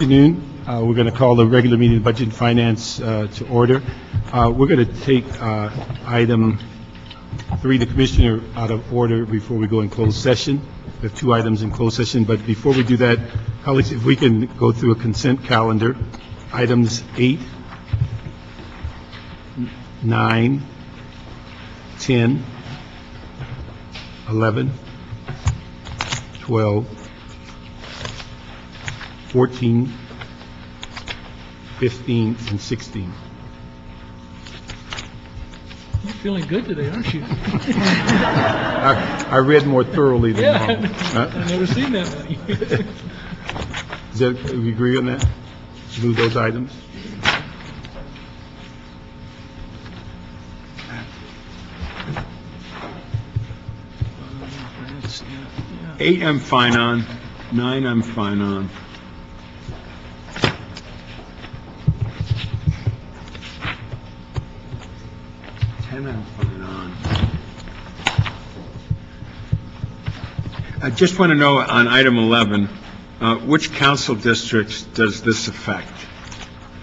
Afternoon. We're going to call the regular meeting of Budget and Finance to order. We're going to take item 3, the Commissioner, out of order before we go in closed session. We have 2 items in closed session, but before we do that, colleagues, if we can go through a consent calendar, items 8, 9, 10, 11, 12, 14, 15, and 16. You're feeling good today, aren't you? I read more thoroughly than normal. I've never seen that many. Is that, we agree on that? Move those items? Eight, I'm fine on. 9, I'm fine on. 10, I'm fine on. I just want to know on item 11, which council districts does this affect?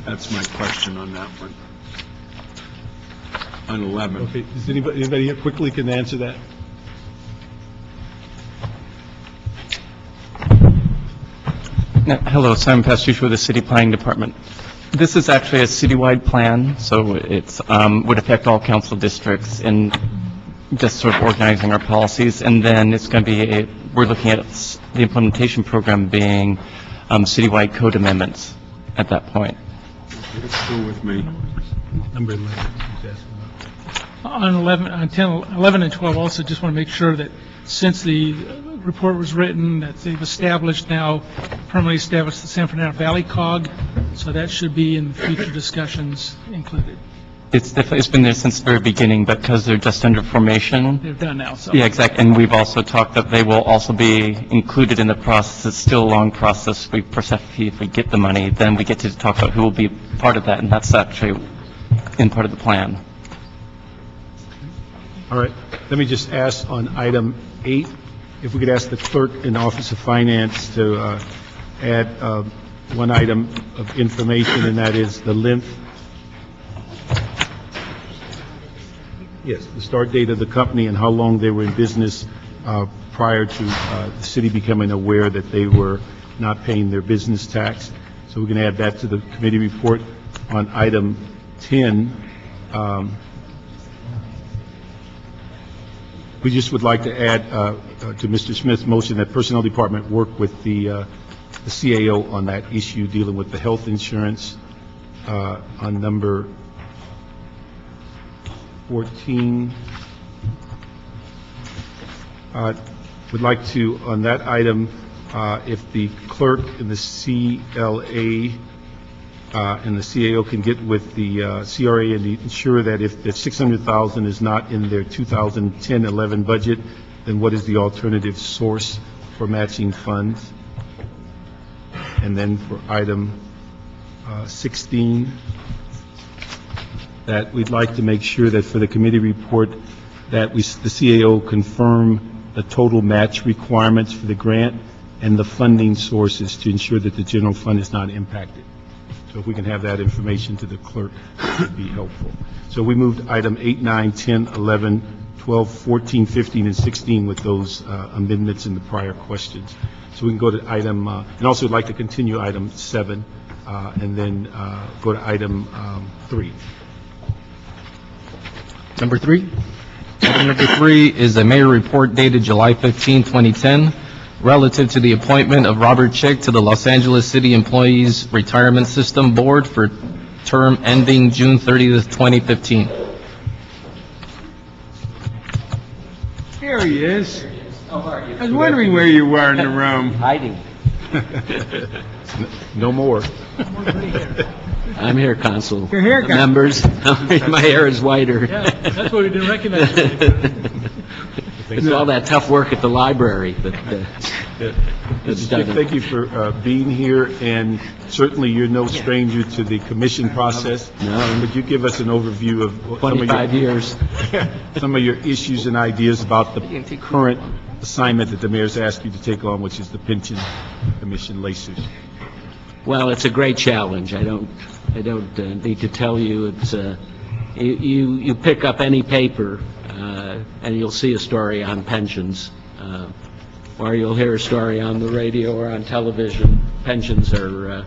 That's my question on that one. On 11. Okay, does anybody here quickly can answer that? Hello, Simon Pastuch with the City Planning Department. This is actually a citywide plan, so it's would affect all council districts in just sort of organizing our policies. And then it's going to be we're looking at the implementation program being citywide code amendments at that point. It's still with me. Number 11. Who's asking about? On 11 and 12, also just want to make sure that since the report was written, that they've permanently established the San Fernando Valley COG, so that should be in future discussions included. It's been there since the very beginning, but because they're just under formation. They're done now, so. Yeah, exactly. And we've also talked that they will also be included in the process. It's still a long process. If we get the money, then we get to talk about who will be part of that, and that's actually in part of the plan. All right, let me just ask on item 8, if we could ask the clerk in the Office of Finance to add one item of information, and that is the length. Yes, the start date of the company and how long they were in business prior to the city becoming aware that they were not paying their business tax. So we're going to add that to the committee report. On item 10, we just would like to add to Mr. Smith's motion that Personnel Department work with the CAO on that issue dealing with the health insurance. On number 14, would like to, on that item, if the clerk and the CLA and the CAO can get with the CRA and ensure that if the $600,000 is not in their 2010-11 budget, then what is the alternative source for matching funds? And then for item 16, that we'd like to make sure that for the committee report that the CAO confirm the total match requirements for the grant and the funding sources to ensure that the general fund is not impacted. So if we can have that information to the clerk, it would be helpful. So we moved item 8, 9, 10, 11, 12, 14, 15, and 16 with those amendments in the prior questions. So we can go to item, and also would like to continue item 7, and then go to item 3. Number 3. Item number 3 is a mayor report dated July 15, 2010, relative to the appointment of Robert Chick to the Los Angeles City Employees Retirement System Board for term ending June 30th, 2015. Here he is. I was wondering where you were in the room. Hiding. No more. I'm here, Consul. Your hair got- Members, my hair is whiter. Yeah, that's why we didn't recognize you. It's all that tough work at the library, but it's done. Thank you for being here, and certainly you're no stranger to the commission process. No. Would you give us an overview of some of 25 years. some of your issues and ideas about the current assignment that the mayor's asked you to take on, which is the pension commission, LACER? Well, it's a great challenge. I don't need to tell you, it's, you pick up any paper, and you'll see a story on pensions, or you'll hear a story on the radio or on television. Pensions are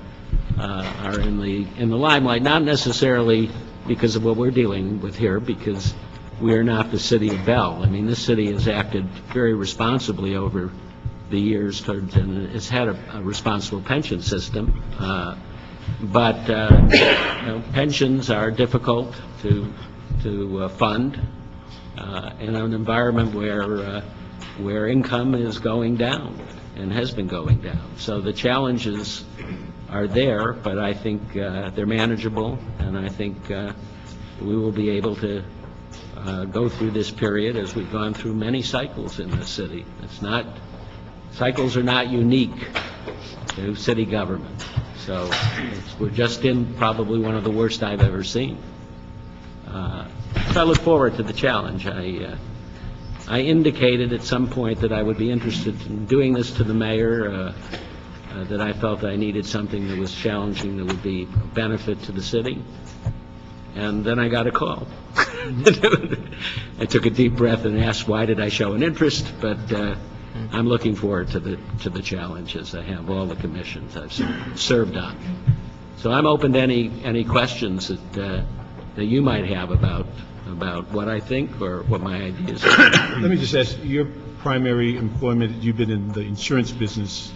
in the limelight, not necessarily because of what we're dealing with here, because we are not the city of Bell. I mean, this city has acted very responsibly over the years towards, and it's had a responsible pension system. But pensions are difficult to fund in an environment where income is going down and has been going down. So the challenges are there, but I think they're manageable, and I think we will be able to go through this period as we've gone through many cycles in this city. Cycles are not unique to city government. So we're just in probably one of the worst I've ever seen. So I look forward to the challenge. I indicated at some point that I would be interested in doing this to the mayor, that I felt I needed something that was challenging, that would be a benefit to the city. And then I got a call. I took a deep breath and asked, why did I show an interest? But I'm looking forward to the challenges. I have all the commissions I've served on. So I'm open to any questions that you might have about what I think or what my ideas are. Let me just ask, your primary employment, you've been in the insurance business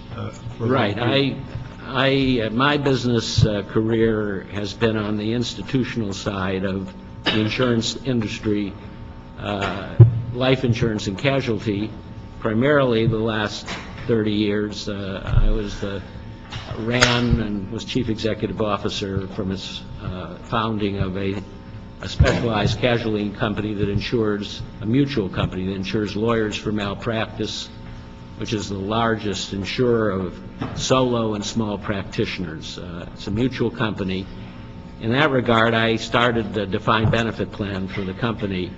for a Right. long period. My business career has been on the institutional side of the insurance industry, life insurance and casualty. Primarily the last 30 years, I ran and was chief executive officer from its founding of a specialized casualty company that insures, a mutual company that insures lawyers for malpractice, which is the largest insurer of solo and small practitioners. It's a mutual company. In that regard, I started the defined benefit plan for the company,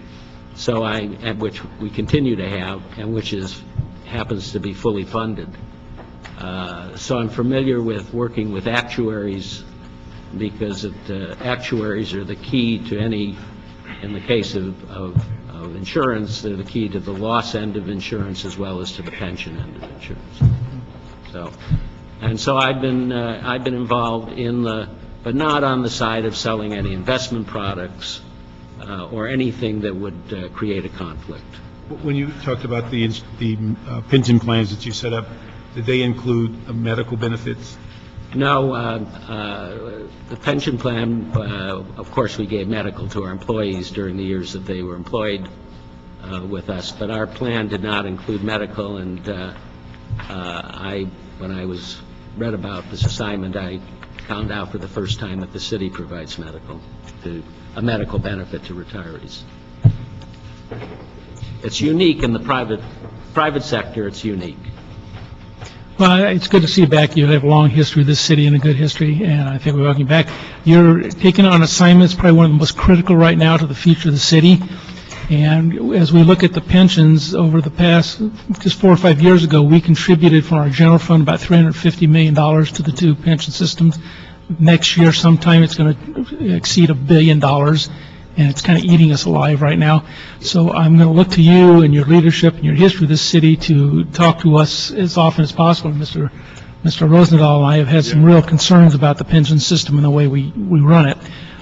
which we continue to have, and which happens to be fully funded. So I'm familiar with working with actuaries, because actuaries are the key to in the case of insurance, they're the key to the loss end of insurance as well as to the pension end of insurance. So I've been involved but not on the side of selling any investment products or anything that would create a conflict. When you talked about the pension plans that you set up, did they include medical benefits? No, the pension plan, of course, we gave medical to our employees during the years that they were employed with us, but our plan did not include medical, and when I read about this assignment, I found out for the first time that the city provides a medical benefit to retirees. It's unique in the private sector, it's unique. Well, it's good to see you back. You have a long history of this city and a good history, and I think we're welcome you back. You're taking on assignments probably one of the most critical right now to the future of the city. And as we look at the pensions over the past, just 4 or 5 years ago, we contributed from our general fund about $350 million to the two pension systems. Next year sometime it's going to exceed $1 billion, and it's kind of eating us alive right now. So I'm going to look to you and your leadership and your history of this city to talk to us as often as possible. Mr. Rosendahl and I have had some real concerns about the pension system and the way we run it.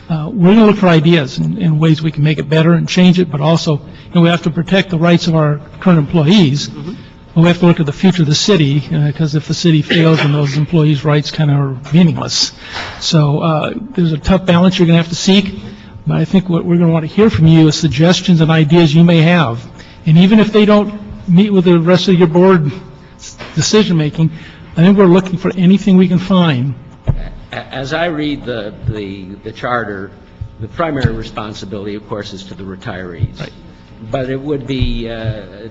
We're going to look for ideas and ways we can make it better and change it, but also, we have to protect the rights of our current employees. We have to look at the future of the city, because if the city fails, then those employees' rights kind of are meaningless. So there's a tough balance you're going to have to seek, but I think what we're going to want to hear from you is suggestions and ideas you may have. And even if they don't meet with the rest of your board decision-making, I think we're looking for anything we can find. As I read the charter, the primary responsibility, of course, is to the retirees. Right. But it would be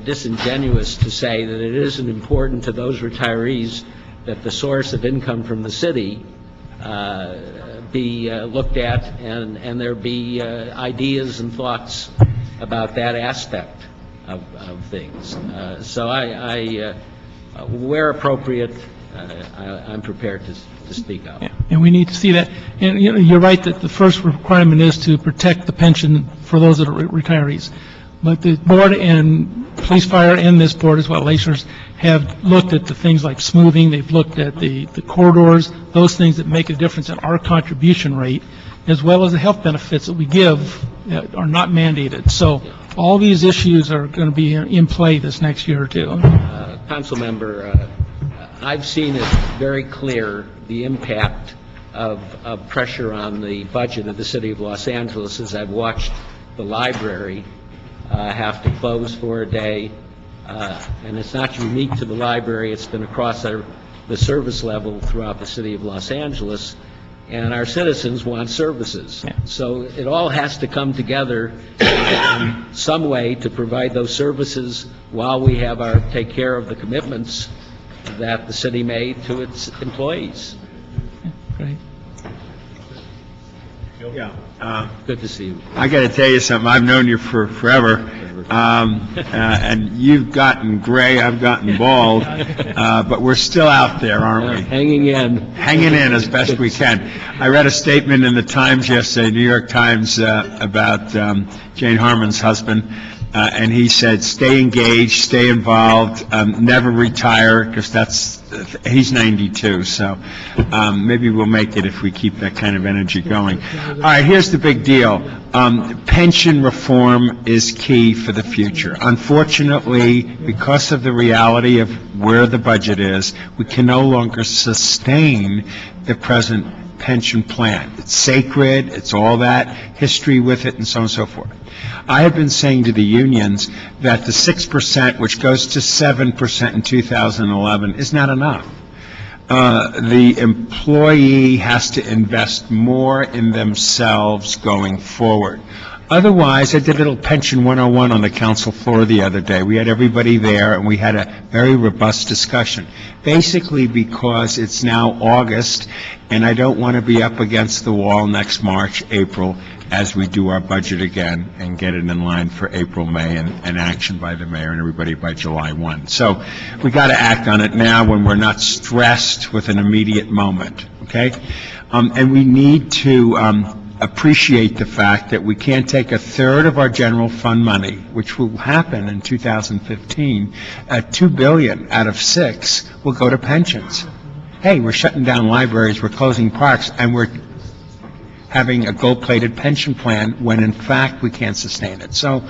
disingenuous to say that it isn't important to those retirees that the source of income from the city be looked at, and there be ideas and thoughts about that aspect of things. So I where appropriate, I'm prepared to speak up. And we need to see that. And, you know, you're right that the first requirement is to protect the pension for those that are retirees. But the board and police, fire, and this board as well, Lacers, have looked at the things like smoothing, they've looked at the corridors, those things that make a difference in our contribution rate, as well as the health benefits that we give that are not mandated. So all these issues are going to be in play this next year or two. Council member, I've seen it very clear, the impact of pressure on the budget of the city of Los Angeles as I've watched the library have to close for a day. And it's not unique to the library, it's been across the service level throughout the city of Los Angeles. And our citizens want services. So it all has to come together in some way to provide those services while we have take care of the commitments that the city made to its employees. Great. Yeah. Good to see you. I got to tell you something. I've known you for forever, and you've gotten gray, I've gotten bald, but we're still out there, aren't we? Hanging in. Hanging in as best we can. I read a statement in the Times yesterday, New York Times, about Jane Harmon's husband, and he said, stay engaged, stay involved, never retire, because he's 92, so maybe we'll make it if we keep that kind of energy going. All right, here's the big deal. Pension reform is key for the future. Unfortunately, because of the reality of where the budget is, we can no longer sustain the present pension plan. It's sacred, it's all that history with it, and so on and so forth. I have been saying to the unions that the 6%, which goes to 7% in 2011, is not enough. The employee has to invest more in themselves going forward. Otherwise, I did a little Pension 101 on the council floor the other day. We had everybody there, and we had a very robust discussion, basically because it's now August, and I don't want to be up against the wall next March, April, as we do our budget again and get it in line for April, May, and action by the mayor and everybody by July 1. So we got to act on it now when we're not stressed with an immediate moment, okay? And we need to appreciate the fact that we can't take a third of our general fund money, which will happen in 2015, $2 billion out of 6 will go to pensions. Hey, we're shutting down libraries, we're closing parks, and we're having a gold-plated pension plan when in fact we can't sustain it. So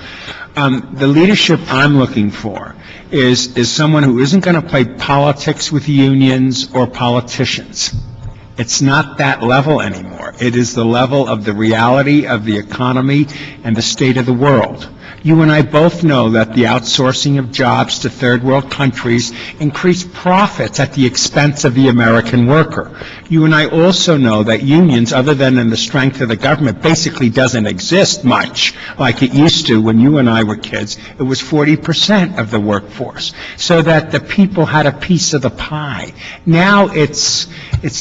the leadership I'm looking for is someone who isn't going to play politics with unions or politicians. It's not that level anymore. It is the level of the reality of the economy and the state of the world. You and I both know that the outsourcing of jobs to third world countries increase profits at the expense of the American worker. You and I also know that unions, other than in the strength of the government, basically doesn't exist much like it used to when you and I were kids. It was 40% of the workforce, so that the people had a piece of the pie. Now it's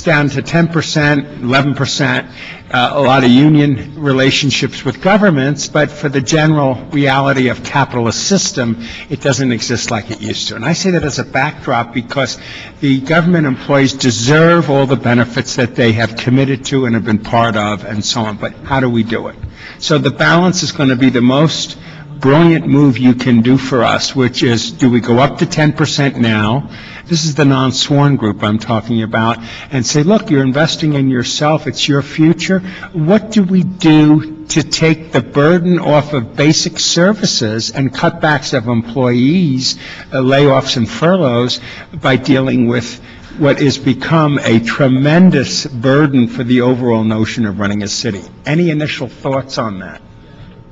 down to 10%, 11%, a lot of union relationships with governments, but for the general reality of capitalist system, it doesn't exist like it used to. And I say that as a backdrop because the government employees deserve all the benefits that they have committed to and have been part of and so on, but how do we do it? So the balance is going to be the most brilliant move you can do for us, which is, do we go up to 10% now? This is the non-sworn group I'm talking about, and say, look, you're investing in yourself, it's your future. What do we do to take the burden off of basic services and cutbacks of employees, layoffs and furloughs, by dealing with what has become a tremendous burden for the overall notion of running a city? Any initial thoughts on that?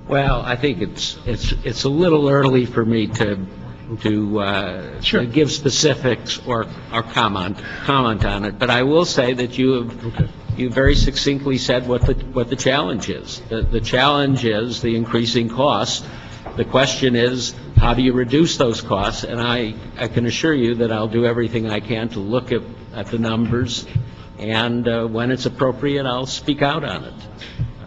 Well, I think it's a little early for me to give specifics or comment on it, but I will say that you very succinctly said what the challenge is. The challenge is the increasing costs. The question is, how do you reduce those costs? And I can assure you that I'll do everything I can to look at the numbers, and when it's appropriate, I'll speak out on it.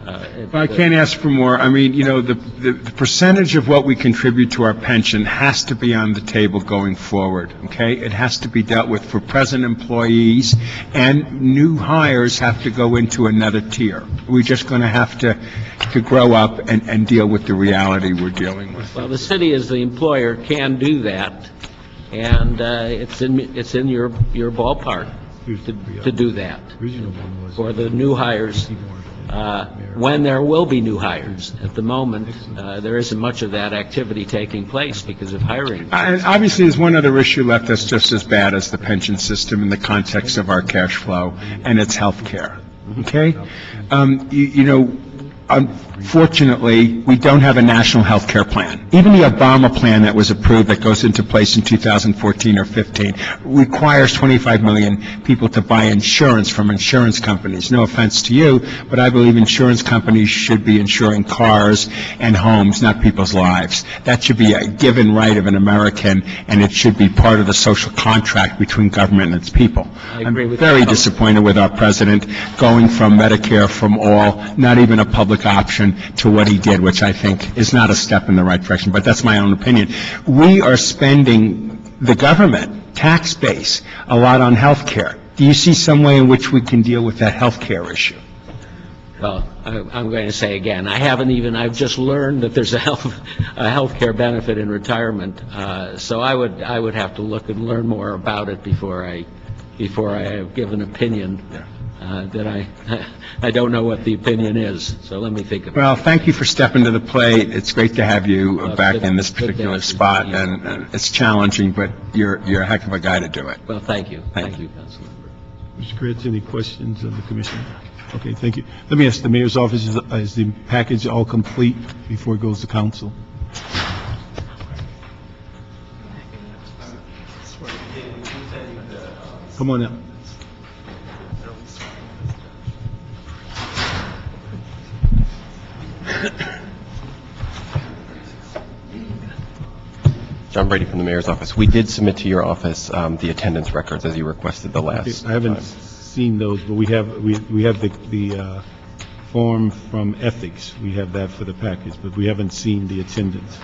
I can't ask for more. I mean, the percentage of what we contribute to our pension has to be on the table going forward, okay? It has to be dealt with for present employees, and new hires have to go into another tier. We're just going to have to grow up and deal with the reality we're dealing with. Well, the city as the employer can do that, and it's in your ballpark to do that for the new hires, when there will be new hires. At the moment, there isn't much of that activity taking place because of hiring. And obviously, there's one other issue left that's just as bad as the pension system in the context of our cash flow, and it's health care. Okay? Unfortunately, we don't have a national health care plan. Even the Obama plan that was approved that goes into place in 2014 or 15 requires 25 million people to buy insurance from insurance companies. No offense to you, but I believe insurance companies should be insuring cars and homes, not people's lives. That should be a given right of an American, and it should be part of the social contract between government and its people. I agree with I'm very that. disappointed with our president going from Medicare from all, not even a public option, to what he did, which I think is not a step in the right direction, but that's my own opinion. We are spending the government tax base a lot on health care. Do you see some way in which we can deal with that health care issue? Well, I'm going to say again, I've just learned that there's a health care benefit in retirement, so I would have to look and learn more about it before I give an opinion. That I don't know what the opinion is, so let me think about it. Well, thank you for stepping to the plate. It's great to have you back good- in this good particular day. spot, and it's challenging, but you're a heck of a guy to do it. Well, thank you. Thank Thank you, Councilmember. Mr. Kretz, any questions of the commission? Okay, thank you. Let me ask the mayor's office, is the package all complete before it goes to council? Come on up. John Brady from the mayor's office. We did submit to your office the attendance records as you requested the last I haven't time. seen those, but we have the form from ethics. We have that for the package, but we haven't seen the attendance.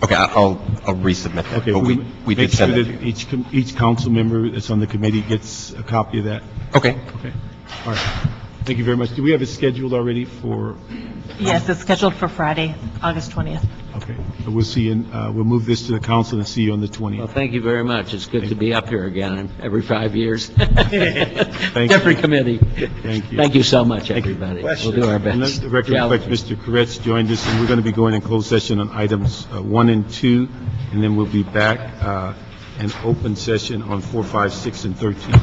Okay, I'll resubmit that. Okay, But we make did sure send it that to you. each council member that's on the committee gets a copy of that. Okay. Okay, all right. Thank you very much. Do we have it scheduled already for, Yes, it's scheduled for Friday, August 20th. okay, so we'll see, we'll move this to the council and see you on the Well, 20th. thank you very much. It's good to be up here again every 5 years. Thank Different you. committee. Thank you. Thank you so much, everybody. We'll do our And let best. the record reflect Mr. Koretz joined us, and we're going to be going in closed session on items 1 and 2, and then we'll be back in open session on 4, 5, 6, and 13.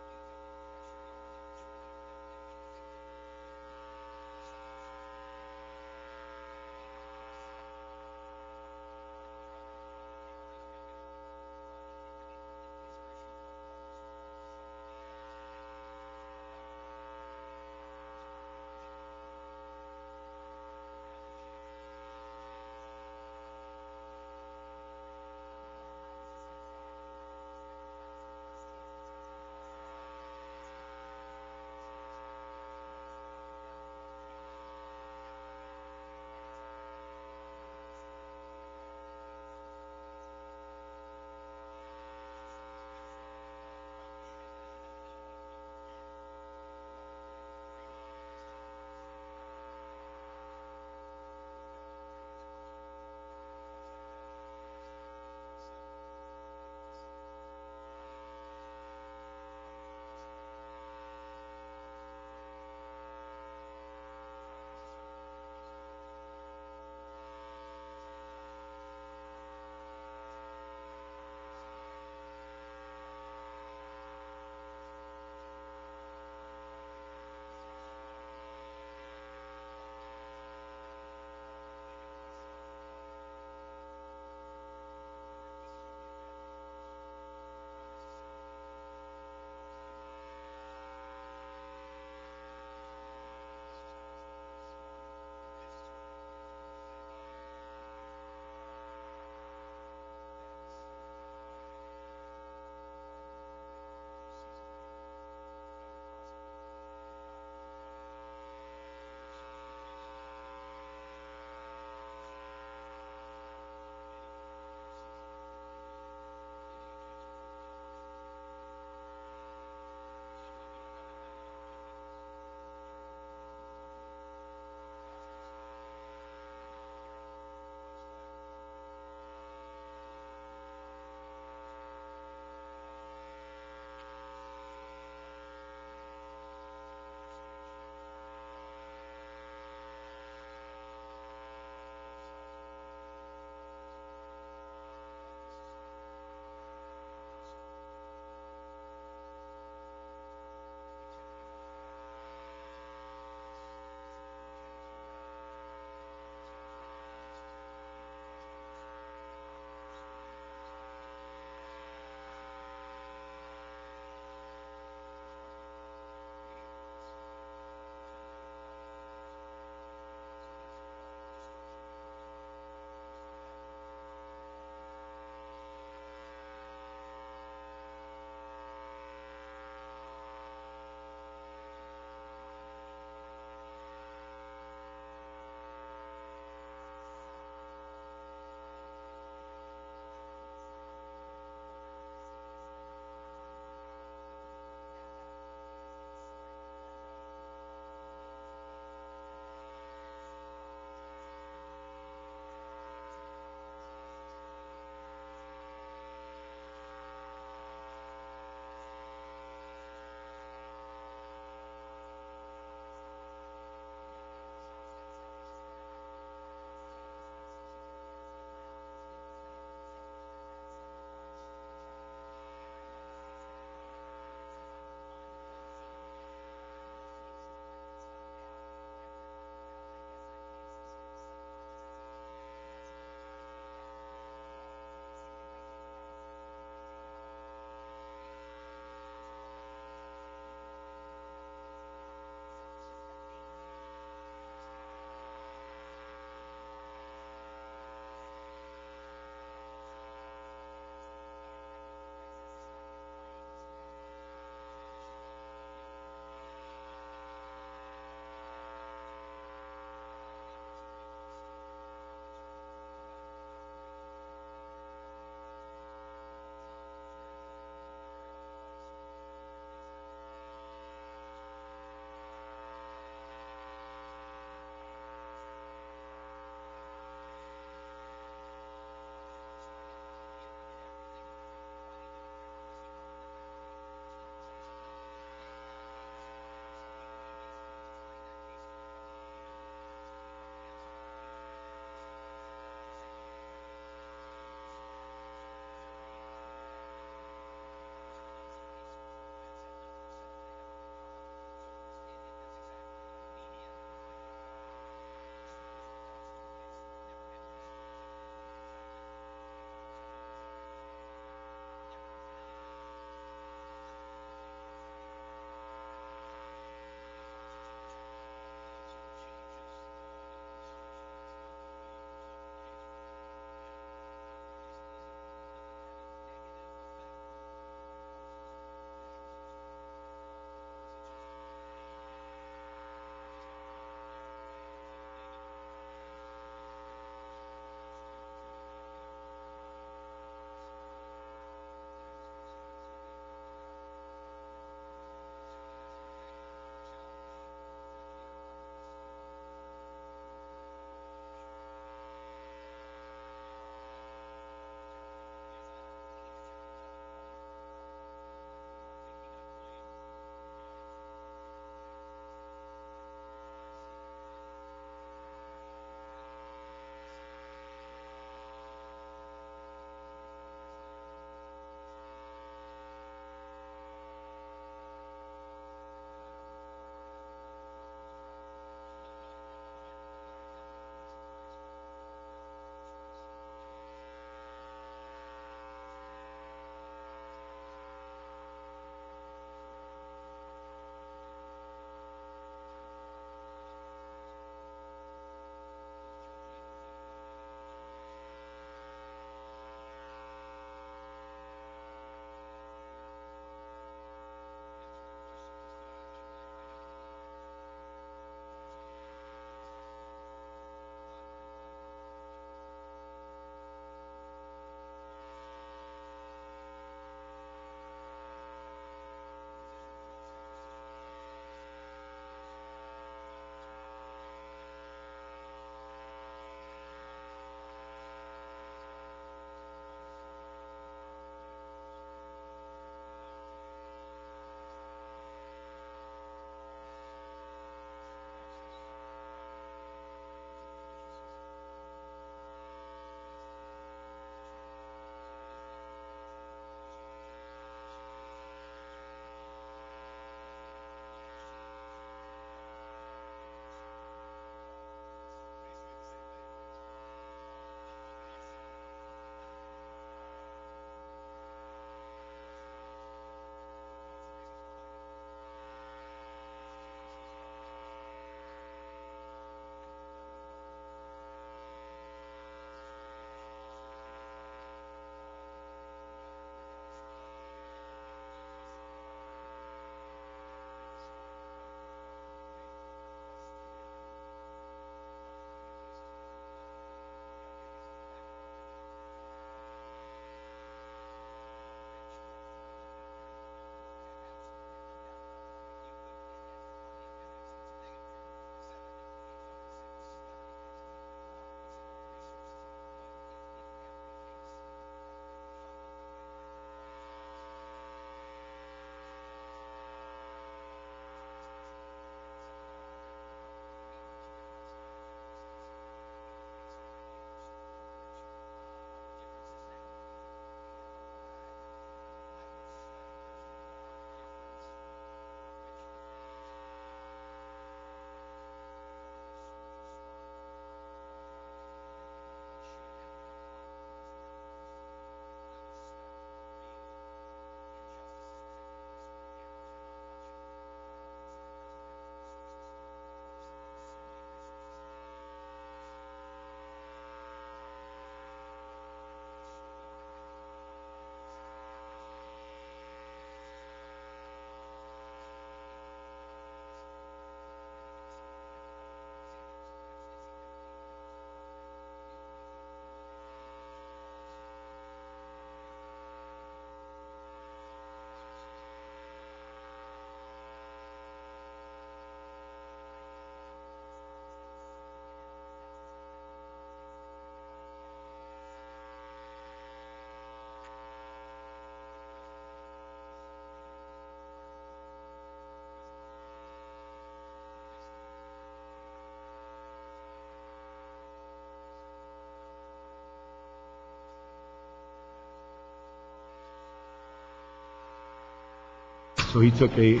So he took a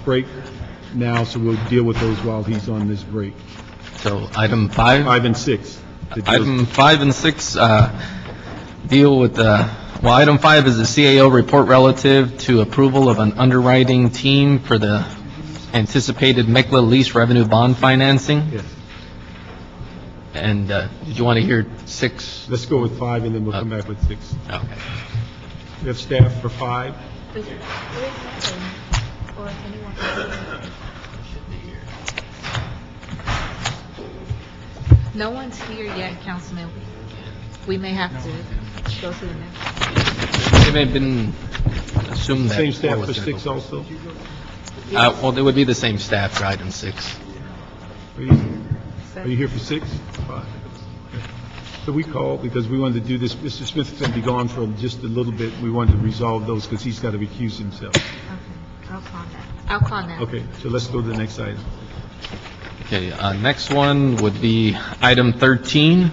break now, so we'll deal with those while he's on this break. So item 5? 5 and 6. Item 5 and 6 deal with item 5 is the CAO report relative to approval of an underwriting team for the anticipated MECLA lease revenue bond financing. Yes. And did you want to hear 6? Let's go with 5, and then we'll come back with 6. Okay. We have staff for 5. No one's here yet, Councilman. We may have to go to the next. It may have been assumed that... Same staff four for was gonna 6 go. also? Well, it would be the same staff for item 6. Are you here for 6? 5. Okay. So we called because we wanted to do this. Mr. Smith is going to be gone for just a little bit. We wanted to resolve those because he's got to recuse himself. Okay, I'll call now. Okay, so let's go to the next item. Okay, next one would be item 13,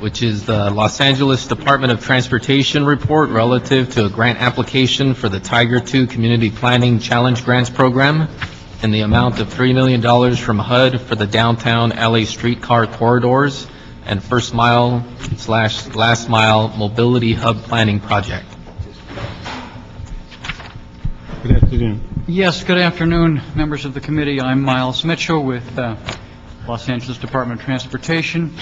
which is the Los Angeles Department of Transportation report relative to a grant application for the Tiger II Community Planning Challenge Grants Program in the amount of $3 million from HUD for the downtown LA streetcar corridors and first mile/last mile mobility hub planning project. Good afternoon. Yes, good afternoon, members of the committee. I'm Miles Mitchell with Los Angeles Department of Transportation,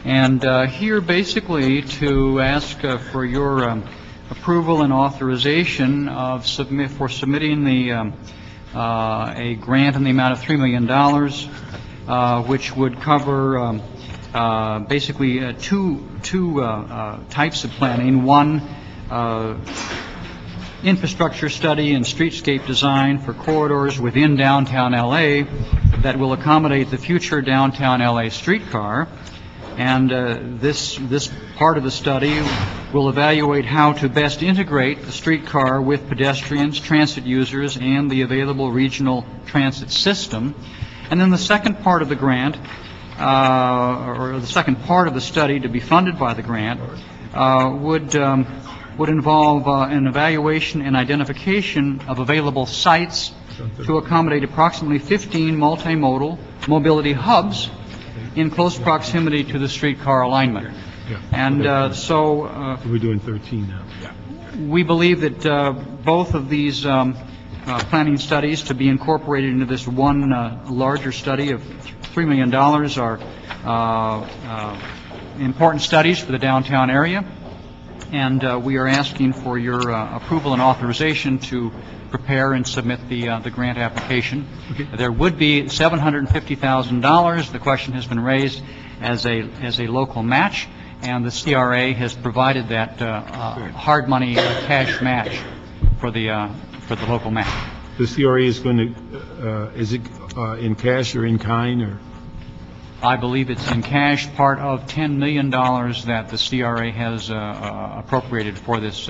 and here basically to ask for your approval and authorization of submitting the a grant in the amount of $3 million, which would cover basically two types of planning. One, infrastructure study and streetscape design for corridors within downtown LA that will accommodate the future downtown LA streetcar. And this part of the study will evaluate how to best integrate the streetcar with pedestrians, transit users, and the available regional transit system. And then the second part of the grant, or the second part of the study to be funded by the grant, would involve an evaluation and identification of available sites to accommodate approximately 15 multimodal mobility hubs in close proximity to the streetcar alignment. And so We're doing 13 now. we believe that both of these planning studies to be incorporated into this one larger study of $3 million are important studies for the downtown area. And we are asking for your approval and authorization to prepare and submit the grant application. Okay. There would be $750,000. The question has been raised as a local match, and the CRA has provided that hard money cash match for the local match. The CRA is going to, is it in cash or in kind, or? I believe it's in cash, part of $10 million that the CRA has appropriated for this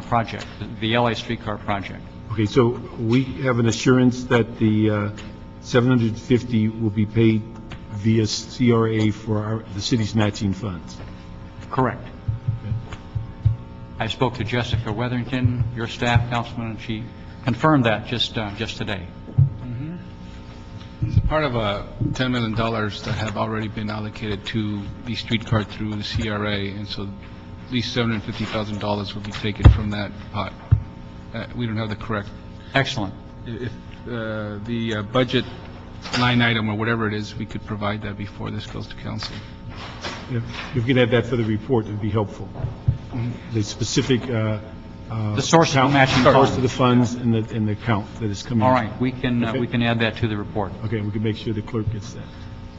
project, the LA streetcar project. Okay, so we have an assurance that the 750 will be paid via CRA for the city's matching funds. Correct. I spoke to Jessica Weatherington, your staff, Councilman, and she confirmed that just today. It's part of $10 million that have already been allocated to the streetcar through the CRA, and so at least $750,000 will be taken from that pot. We don't have the correct. Excellent. If the budget line item or whatever it is, we could provide that before this goes to council. If you could add that for the report, it would be helpful. The specific The source of the matching source fund. of the funds and the count that is coming. All right, we can Okay. add that to the report. Okay, we can make sure the clerk gets that.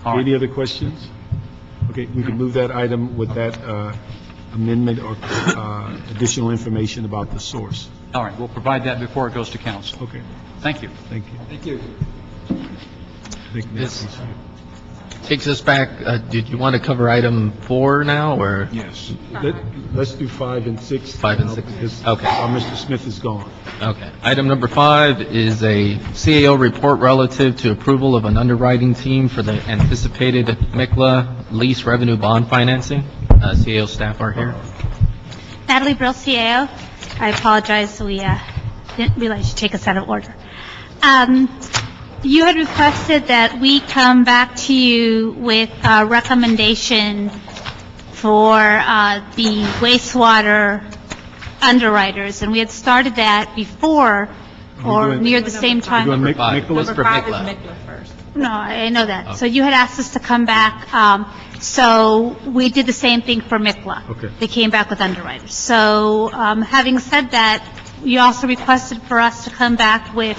All right. Any other questions? Okay, we can move that item with that amendment or additional information about the source. All right, we'll provide that before it goes to council. Okay, Thank you. thank you. Thank you. This takes us back, did you want to cover item 4 now, or? Yes. Let's do 5 and 6. 5 and 6. Because Okay. Mr. Smith is gone. Okay. Item number 5 is a CAO report relative to approval of an underwriting team for the anticipated MECLA lease revenue bond financing. CAO staff are here. Natalie Brill, CAO. I apologize, we didn't realize you'd take us out of order. You had requested that we come back to you with a recommendation for the wastewater underwriters, and we had started that before or near the same time. Number 5. Number 5 is Mikla first. No, I know that. So you had asked us to come back, so we did the same thing for Mikla. Okay. They came back with underwriters. So, having said that, you also requested for us to come back with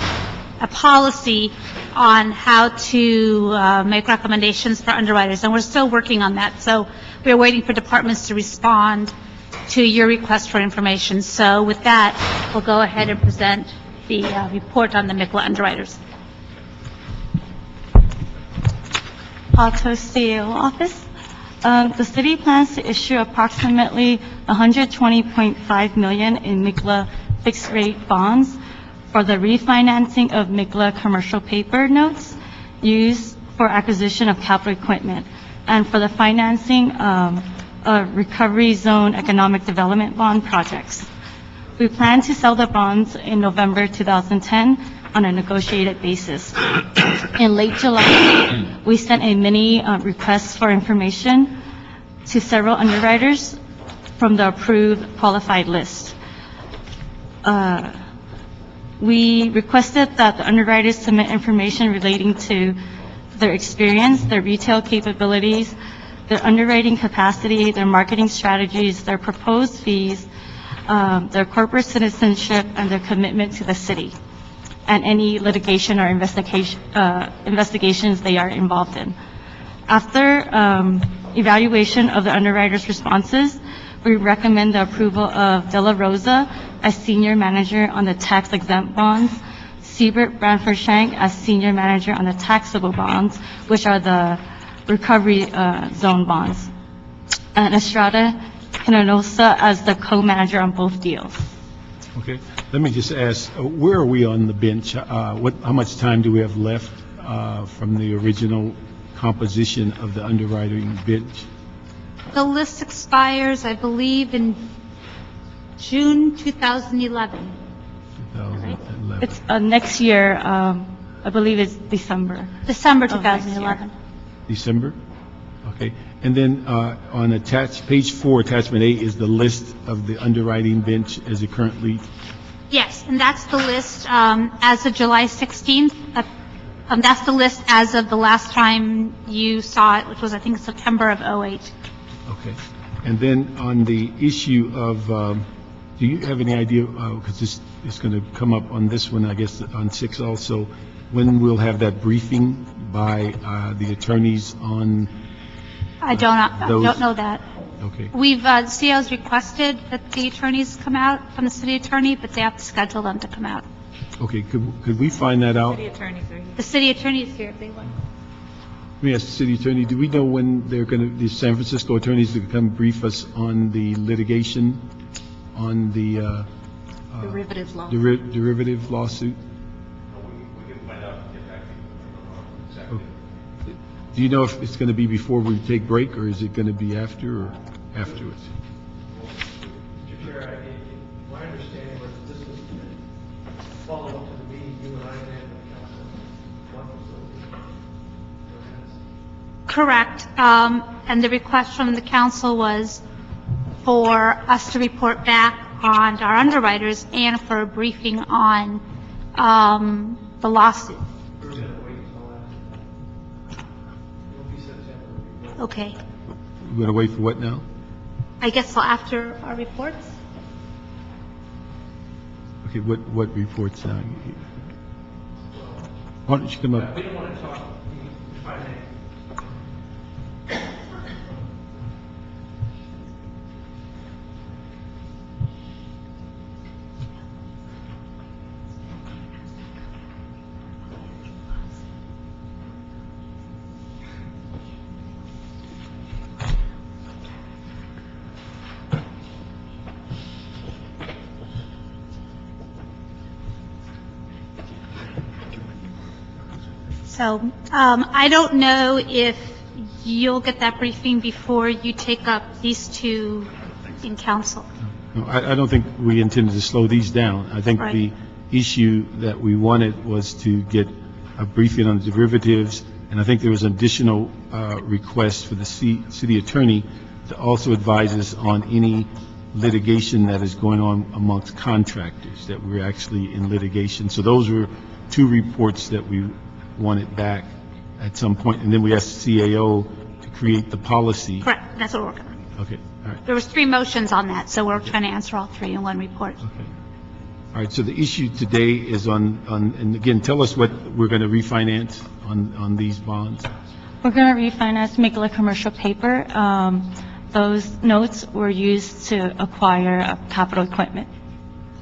a policy on how to make recommendations for underwriters, and we're still working on that. So we're waiting for departments to respond to your request for information. So with that, we'll go ahead and present the report on the Mikla underwriters. Alto CEO office. The city plans to issue approximately $120.5 million in Mikla fixed-rate bonds for the refinancing of Mikla commercial paper notes used for acquisition of capital equipment and for the financing of recovery zone economic development bond projects. We plan to sell the bonds in November 2010 on a negotiated basis. In late July, we sent a mini request for information to several underwriters from the approved qualified list. We requested that the underwriters submit information relating to their experience, their retail capabilities, their underwriting capacity, their marketing strategies, their proposed fees, their corporate citizenship, and their commitment to the city, and any litigation or investigations they are involved in. After evaluation of the underwriters' responses, we recommend the approval of De La Rosa as senior manager on the tax-exempt bonds, Siebert Branford Shank as senior manager on the taxable bonds, which are the recovery zone bonds, and Estrada Hinojosa as the co-manager on both deals. Okay. Let me just ask, where are we on the bench? How much time do we have left from the original composition of the underwriting bench? The list expires, I believe, in June 2011. 2011. It's next year, I believe it's December. December Of next 2011. December? Okay. And then on page 4, attachment A is the list of the underwriting bench as it currently, Yes, and that's the list as of July 16th. That's the list as of the last time you saw it, which was, I think, September of '08. okay. And then on the issue of, do you have any idea, because this is going to come up on this one, I guess, on 6 also, when we'll have that briefing by the attorneys on, I don't know that. okay. We've, CO's requested that the attorneys come out from the city attorney, but they have to schedule them to come out. Okay, could we find that out? City attorneys are here. The city attorney is here if they want. Let me ask the city attorney, do we know when they're going to, the San Francisco attorneys to come brief us on the litigation, on the Derivative law. derivative lawsuit? We can find out and get back to you. Exactly. Do you know if it's going to be before we take break, or is it going to be after or afterwards? Mr. Chair, my understanding was this was follow up to the meeting you and I had with the council. One facility. Correct. And the request from the council was for us to report back on our underwriters and for a briefing on the lawsuit. We're going to wait until after. It'll be September. Okay. We're going to wait for what now? I guess till after our reports? Okay, what reports now? Why don't you come up? We don't want to talk finance. So I don't know if you'll get that briefing before you take up these two in council. No, I don't think we intended to slow these down. I think Right. the issue that we wanted was to get a briefing on the derivatives, and I think there was an additional request for the city attorney to also advise us on any litigation that is going on amongst contractors, that we're actually in litigation. So those were two reports that we wanted back at some point, and then we asked the CAO to create the policy. Correct, that's what we're working on. Okay, all right. There was 3 motions on that, so we're trying to answer all 3 in one report. Okay. All right, so the issue today is on, and again, tell us what we're going to refinance on these bonds. We're going to refinance, make like commercial paper. Those notes were used to acquire capital equipment.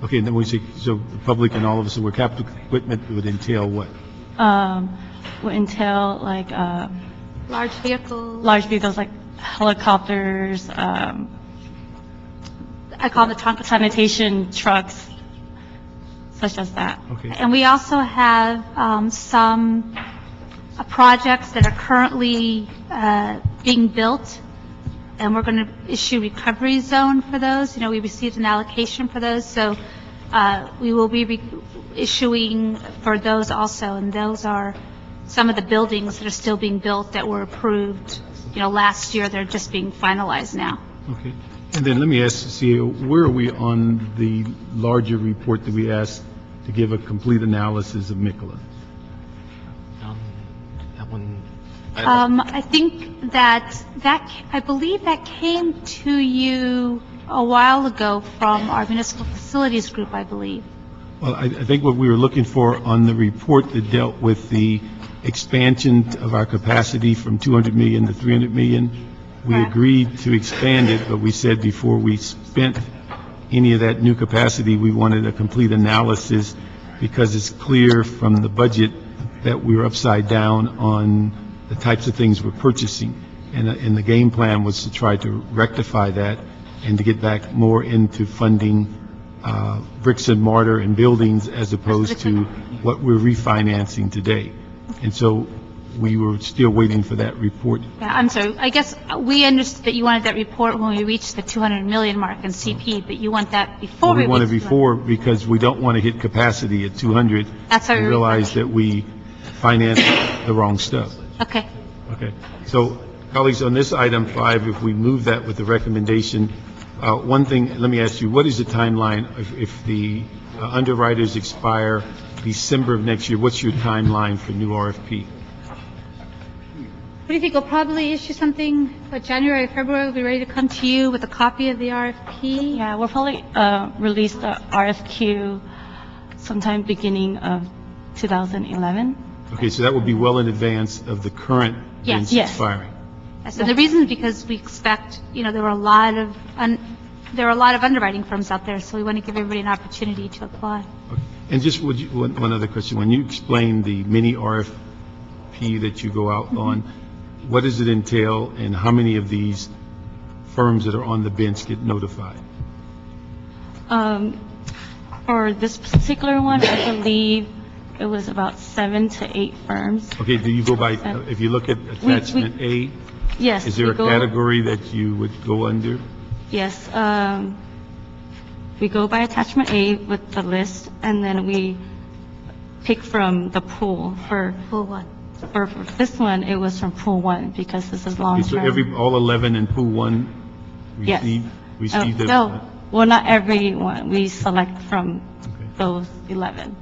Okay, and then we say, so the public and all of us, so where capital equipment would entail what? Would entail like Large vehicles. large vehicles like helicopters, I call them the trunk. sanitation trucks, such as that. Okay. And we also have some projects that are currently being built, and we're going to issue recovery zone for those. You know, we received an allocation for those, so we will be issuing for those also, and those are some of the buildings that are still being built that were approved, you know, last year. They're just being finalized now. Okay. And then let me ask the CEO, where are we on the larger report that we asked to give a complete analysis of Mikola? That one, I think that I believe that came to you a while ago from our municipal facilities group, I believe. Well, I think what we were looking for on the report that dealt with the expansion of our capacity from 200 million to 300 million, we Correct. agreed to expand it, but we said before we spent any of that new capacity, we wanted a complete analysis, because it's clear from the budget that we were upside down on the types of things we're purchasing. And the game plan was to try to rectify that and to get back more into funding bricks and mortar and buildings as opposed to what we're refinancing today. And so we were still waiting for that report. Yeah, I'm sorry. I guess we understood that you wanted that report when we reached the 200 million mark in CP, but you want that before Well, we want it reach before, because we don't want to hit capacity at 200 That's why and we realize that we financed the wrong stuff. Okay. Okay. So, colleagues, on this item 5, if we move that with the recommendation, one thing, let me ask you, what is the timeline if the underwriters expire December of next year? What's your timeline for new RFP? What do you think? We'll probably issue something, but January, February, we'll be ready to come to you with a copy of the RFP? Yeah, we'll probably release the RFQ sometime beginning of 2011. Okay, so that will be well in advance of the current Yes. bids Yes. expiring. So the reason is because we expect, you know, there were a lot of underwriting firms out there, so we want to give everybody an opportunity to apply. And just one other question. When you explain the mini RFP that you go out on, what does it entail, and how many of these firms that are on the bench get notified? For this particular one, I believe it was about 7 to 8 firms. Okay, do you go by, if you look at attachment A, Yes. is there we a go- category that you would go under? Yes, we go by attachment A with the list, and then we pick from the pool. For Pool 1. For this one, it was from pool 1, because this is Okay, long-term. so all 11 in pool 1 Yes. receive the... No, well, not every one. We select from those 11.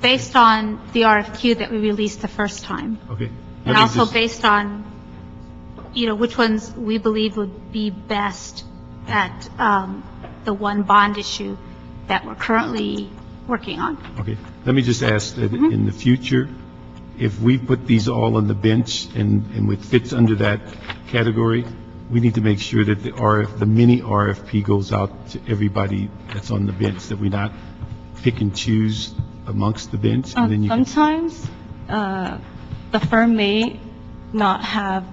Based on the RFQ that we released the first time. Okay. And Let me also just- based on, you know, which ones we believe would be best at the one bond issue that we're currently working on. Okay, let me just ask that in the future, if we put these all on the bench and it fits under that category, we need to make sure that the mini RFP goes out to everybody that's on the bench, that we not pick and choose amongst the bench, and then you can... Sometimes the firm may not have,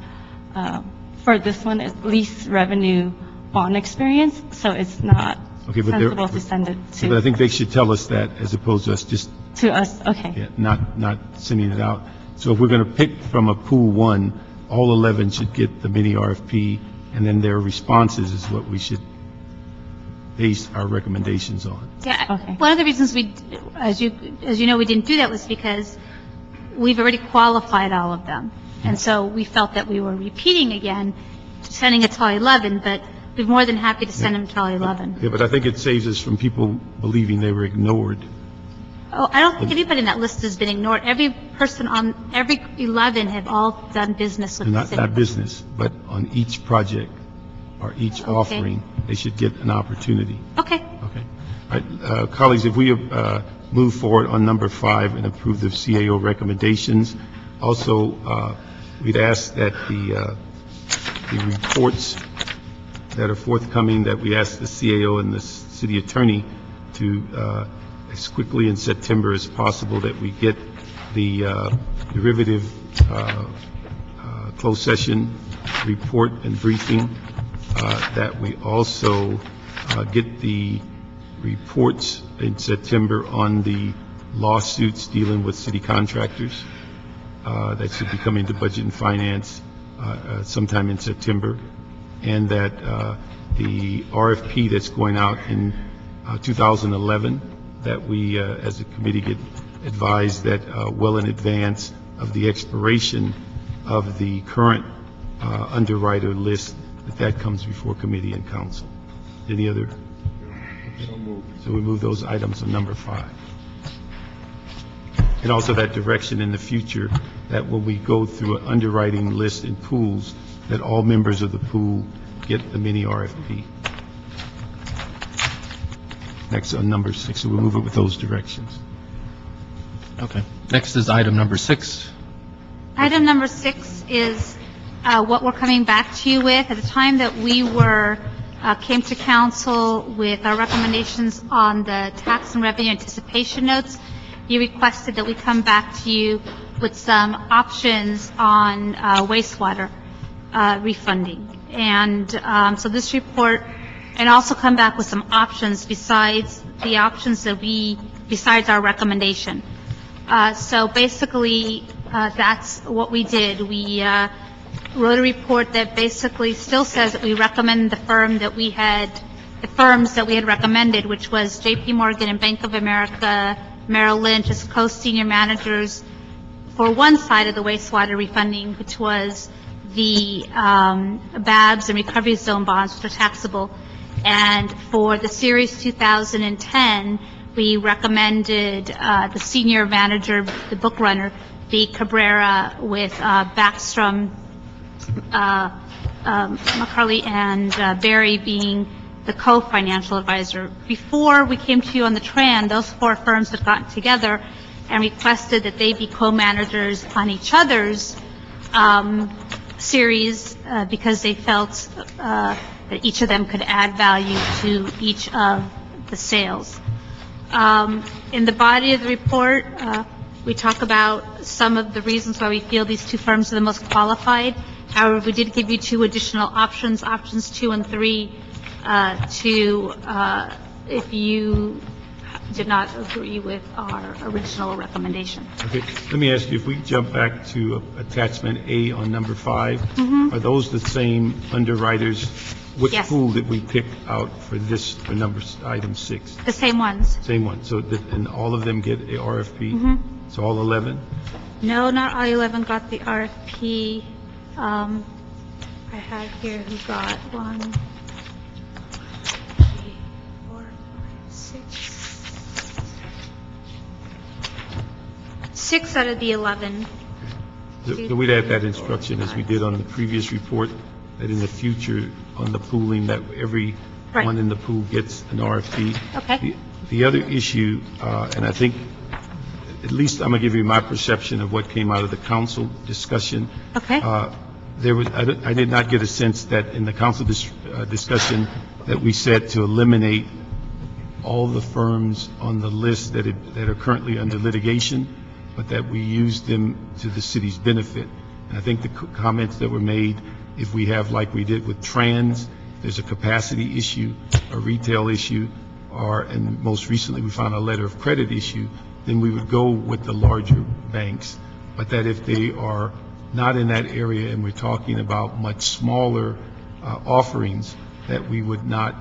for this one, at least revenue bond experience, so it's not Okay, but sensible to send it But I to think they should tell us that as opposed to us just, us. Okay. yeah, not sending it out. So if we're going to pick from a pool 1, all 11 should get the mini RFP, and then their responses is what we should base our recommendations on. Yeah, one of the reasons we, as you know, we didn't do that was because we've already qualified all of them. And so we felt that we were repeating again, sending it till 11, but we're more than happy to send them till 11. Yeah, but I think it saves us from people believing they were ignored. Oh, I don't think anybody in that list has been ignored. Every person on, every 11 have all done business with the Not city. business, but on each project or each offering, they should get an opportunity. Okay. Okay. All right, colleagues, if we move forward on number 5 and approve the CAO recommendations, also, we'd ask that the reports that are forthcoming, that we ask the CAO and the city attorney to, as quickly in September as possible, that we get the derivative closed session report and briefing, that we also get the reports in September on the lawsuits dealing with city contractors. That should be coming to Budget and Finance sometime in September, and that the RFP that's going out in 2011, that we, as a committee, get advised that well in advance of the expiration of the current underwriter list, that comes before committee and council. Any other? So we move those items on number 5. And also that direction in the future, that when we go through an underwriting list in pools, that all members of the pool get the mini RFP. Next on number 6, so we'll move it with those directions. Okay. Next is item number 6. Item number 6 is what we're coming back to you with. At the time that we came to council with our recommendations on the tax and revenue anticipation notes, you requested that we come back to you with some options on wastewater refunding. And so this report, and also come back with some options besides the options that besides our recommendation. So basically, that's what we did. We wrote a report that basically still says that we recommend the firms that we had recommended, which was J.P. Morgan and Bank of America, Merrill Lynch as co-senior managers for one side of the wastewater refunding, which was the BABs and recovery zone bonds, which are taxable. And for the Series 2010, we recommended the senior manager, the book runner, be Cabrera, with Backstrom, McCarley, and Barry being the co-financial advisor. Before we came to you on the TRAN, those 4 firms had gotten together and requested that they be co-managers on each other's series because they felt that each of them could add value to each of the sales. In the body of the report, we talk about some of the reasons why we feel these 2 firms are the most qualified. However, we did give you 2 additional options 2 and 3, if you did not agree with our original recommendation. Okay, let me ask you, if we jump back to attachment A on number 5, Mhm. are those the same underwriters? Which Yes. pool did we pick out for this, for item 6? The same ones. Same one, so and all of them get a RFP? Mhm. So all 11? No, not all 11 got the RFP. I have here who got 1, 2, 3, 4, 5, 6 out of the 11. So we'd add that instruction, as we did on the previous report, that in the future, on the pooling, that every Right. one in the pool gets an RFP. Okay. The other issue, and I think, at least I'm going to give you my perception of what came out of the council discussion. Okay. I did not get a sense that in the council discussion that we said to eliminate all the firms on the list that are currently under litigation, but that we use them to the city's benefit. And I think the comments that were made, if we have, like we did with Trans, there's a capacity issue, a retail issue, and most recently we found a letter of credit issue, then we would go with the larger banks. But that if they are not in that area and we're talking about much smaller offerings, that we would not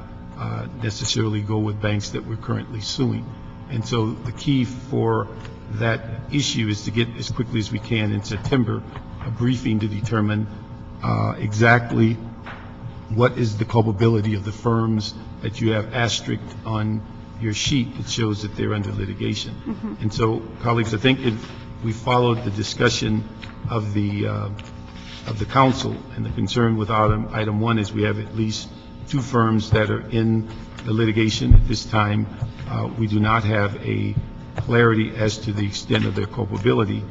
necessarily go with banks that we're currently suing. And so the key for that issue is to get as quickly as we can in September a briefing to determine exactly what is the culpability of the firms that you have asterisked on your sheet that shows that they're under litigation. And so, colleagues, I think if we followed the discussion of the council, and the concern with item 1 is we have at least 2 firms that are in the litigation at this time. We do not have a clarity as to the extent of their culpability,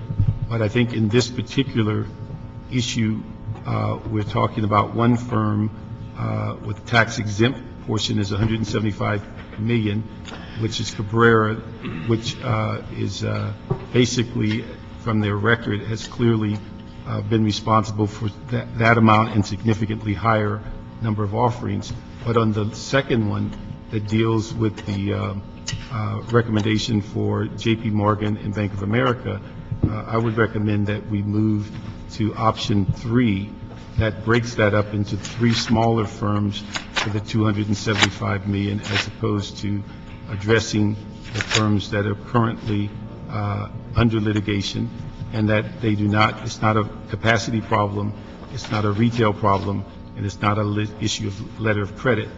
but I think in this particular issue, we're talking about one firm with tax exempt portion is $175 million, which is Cabrera, which is basically, from their record, has clearly been responsible for that amount and significantly higher number of offerings. But on the second one that deals with the recommendation for J.P. Morgan and Bank of America, I would recommend that we move to option 3. That breaks that up into 3 smaller firms for the $275 million, as opposed to addressing the firms that are currently under litigation, and that they do not, it's not a capacity problem, it's not a retail problem, and it's not a issue of letter of credit,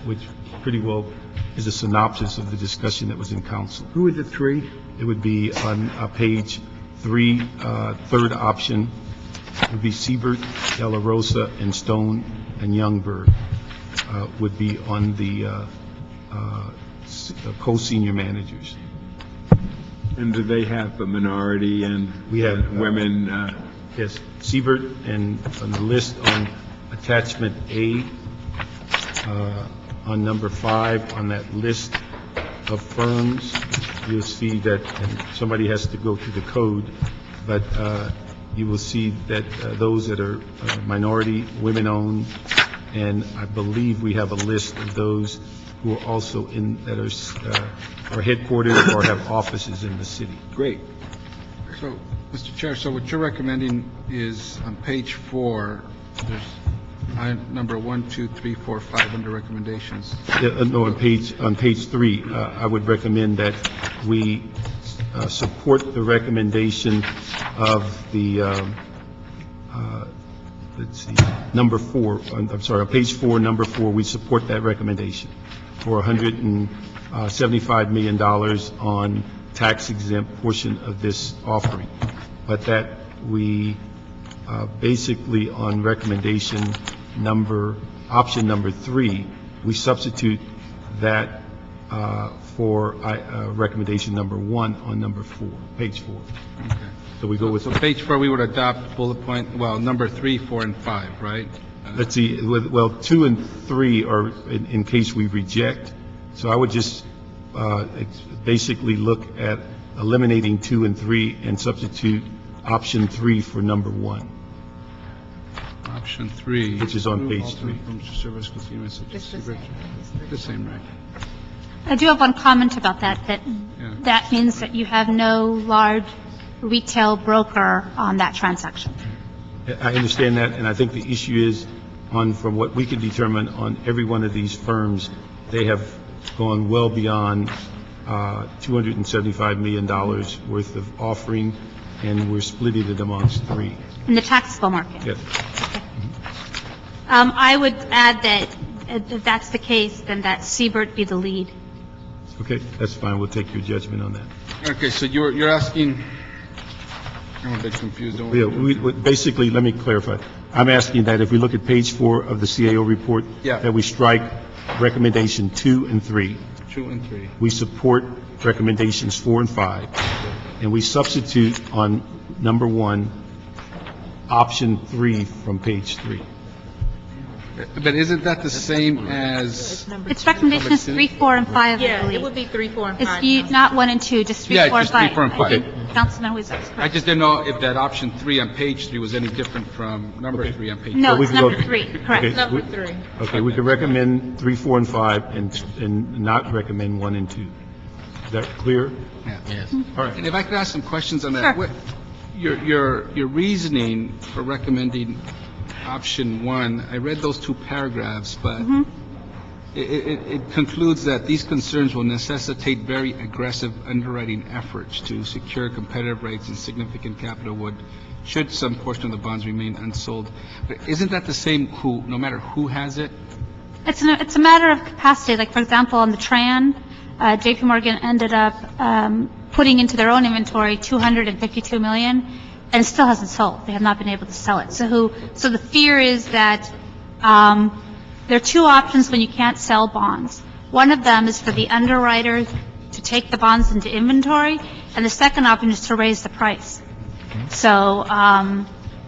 which pretty well is a synopsis of the discussion that was in council. Who are the 3? It would be on page 3, third option. It would be Siebert, De La Rosa, and Stone, and Youngberg would be on the co-senior managers. And do they have a minority and We have women? Yes, Siebert, and on the list on attachment A, on number 5, on that list of firms, you'll see that, and somebody has to go through the code, but you will see that those that are minority, women-owned, and I believe we have a list of those who are also in, that are headquartered or have offices in the city. Great. So, Mr. Chair, so what you're recommending is on page 4, there's number 1, 2, 3, 4, 5 under recommendations. No, on page 3, I would recommend that we support the recommendation of the, let's see, number 4, I'm sorry, on page 4, number 4, we support that recommendation for $175 million on tax-exempt portion of this offering. But that we basically, on recommendation option number 3, we substitute that for recommendation number 1 on number 4, page 4. Okay. So we go with... So page 4, we would adopt bullet point, well, number 3, 4, and 5, right? Let's see, well, 2 and 3 are in case we reject. So I would just basically look at eliminating 2 and 3 and substitute option 3 for number 1. Option 3. Which is on page 3. The same, right? I do have one comment about that, that means that you have no large retail broker on that transaction. I understand that, and I think the issue is, from what we can determine on every one of these firms, they have gone well beyond $275 million worth of offering, and we're splitting it amongst 3. In the taxable market? Yes. I would add that if that's the case, then that Siebert be the lead. Okay, that's fine. We'll take your judgment on that. Okay, so you're asking, I'm a bit confused. Don't worry. Yeah, basically, let me clarify. I'm asking that if we look at page 4 of the CAO report, that we strike recommendation 2 and 3. 2 and 3. We support recommendations 4 and 5, and we substitute on number 1, option 3 from page 3. But isn't that the same as? It's recommendations 3, 4, and 5, I Yeah, believe. it would be 3, 4, and 5. It's not 1 and 2, just 3, Yeah, 4, and just 3, 5. 4, and 5. I think Councilman Huizar is I correct. just didn't know if that option 3 on page 3 was any different from number 3 on page 3. No, it's number 3, correct. Okay, Number 3. Okay, we can recommend 3, 4, and 5, and not recommend 1 and 2. Is that clear? Yeah. Yes. All right. And if I could ask some questions on that. Sure. Your reasoning for recommending option 1, I read those 2 paragraphs, but it concludes that these concerns will necessitate very aggressive underwriting efforts to secure competitive rates and significant capital would, should some portion of the bonds remain unsold. But isn't that the same no matter who has it? It's a matter of capacity. Like, for example, on the Tran, JP Morgan ended up putting into their own inventory $252 million, and it still hasn't sold. They have not been able to sell it. So the fear is that there are two options when you can't sell bonds. One of them is for the underwriter to take the bonds into inventory, and the second option is to raise the price. So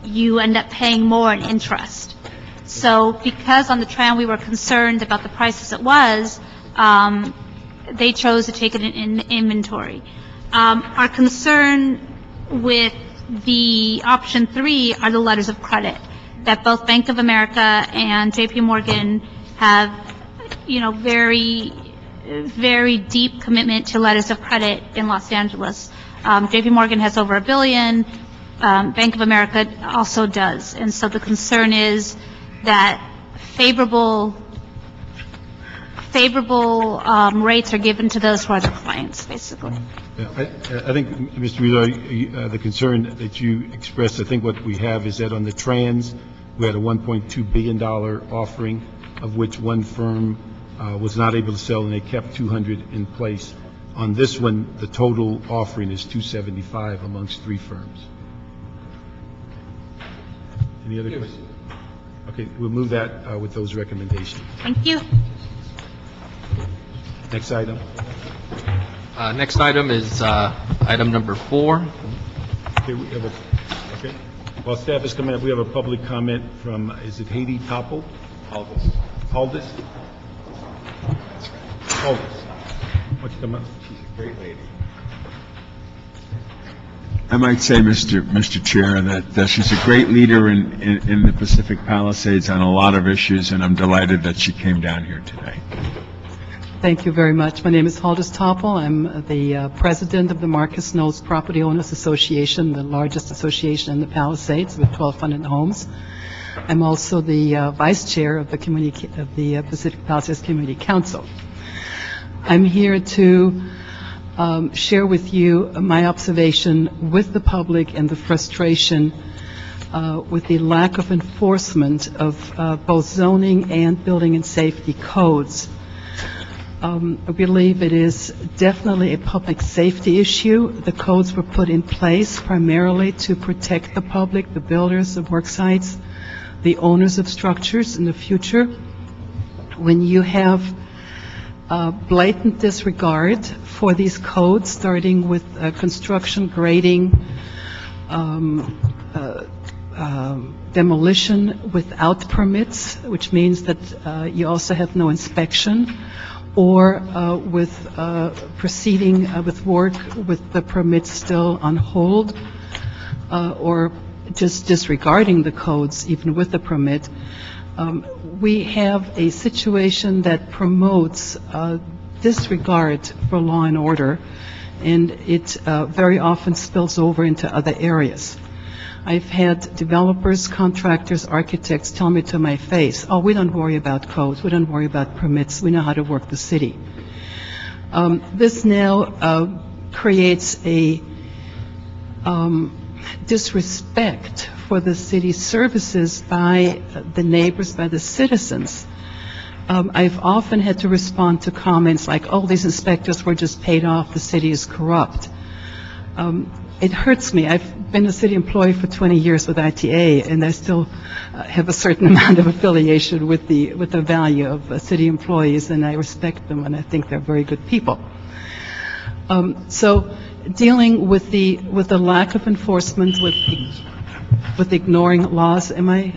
you end up paying more in interest. So because on the Tran we were concerned about the price as it was, they chose to take it in inventory. Our concern with the option 3 are the letters of credit that both Bank of America and JP Morgan have, very, very deep commitment to letters of credit in Los Angeles. JP Morgan has over $1 billion. Bank of America also does. And so the concern is that favorable rates are given to those who are the clients, basically. Yeah, I think, Mr. Rizzo, the concern that you expressed, I think what we have is that on the Trans, we had a $1.2 billion offering, of which one firm was not able to sell, and they kept 200 in place. On this one, the total offering is 275 amongst 3 firms. Any other questions? Okay, we'll move that with those recommendations. Thank you. Next item. Next item is item number 4. Okay, okay. While staff is coming up, we have a public comment from, is it Haiti Topple? Aldis. Aldis? Aldis. Why don't you come up? She's a great lady. I might say, Mr. Chair, that she's a great leader in the Pacific Palisades on a lot of issues, and I'm delighted that she came down here today. Thank you very much. My name is Aldis Topple. I'm the president of the Marcus Knowles Property Owners Association, the largest association in the Palisades with 1,200 homes. I'm also the vice chair of the Pacific Palisades Community Council. I'm here to share with you my observation with the public and the frustration with the lack of enforcement of both zoning and building and safety codes. I believe it is definitely a public safety issue. The codes were put in place primarily to protect the public, the builders of work sites, the owners of structures in the future. When you have blatant disregard for these codes, starting with construction, grading, demolition without permits, which means that you also have no inspection, or with proceeding with work with the permits still on hold, or just disregarding the codes even with the permit, we have a situation that promotes disregard for law and order, and it very often spills over into other areas. I've had developers, contractors, architects tell me to my face, oh, we don't worry about codes, we don't worry about permits, we know how to work the city. This now creates a disrespect for the city services by the neighbors, by the citizens. I've often had to respond to comments like, oh, these inspectors were just paid off, the city is corrupt. It hurts me. I've been a city employee for 20 years with ITA, and I still have a certain amount of affiliation with the value of city employees, and I respect them, and I think they're very good people. So dealing with the lack of enforcement, with ignoring laws, am I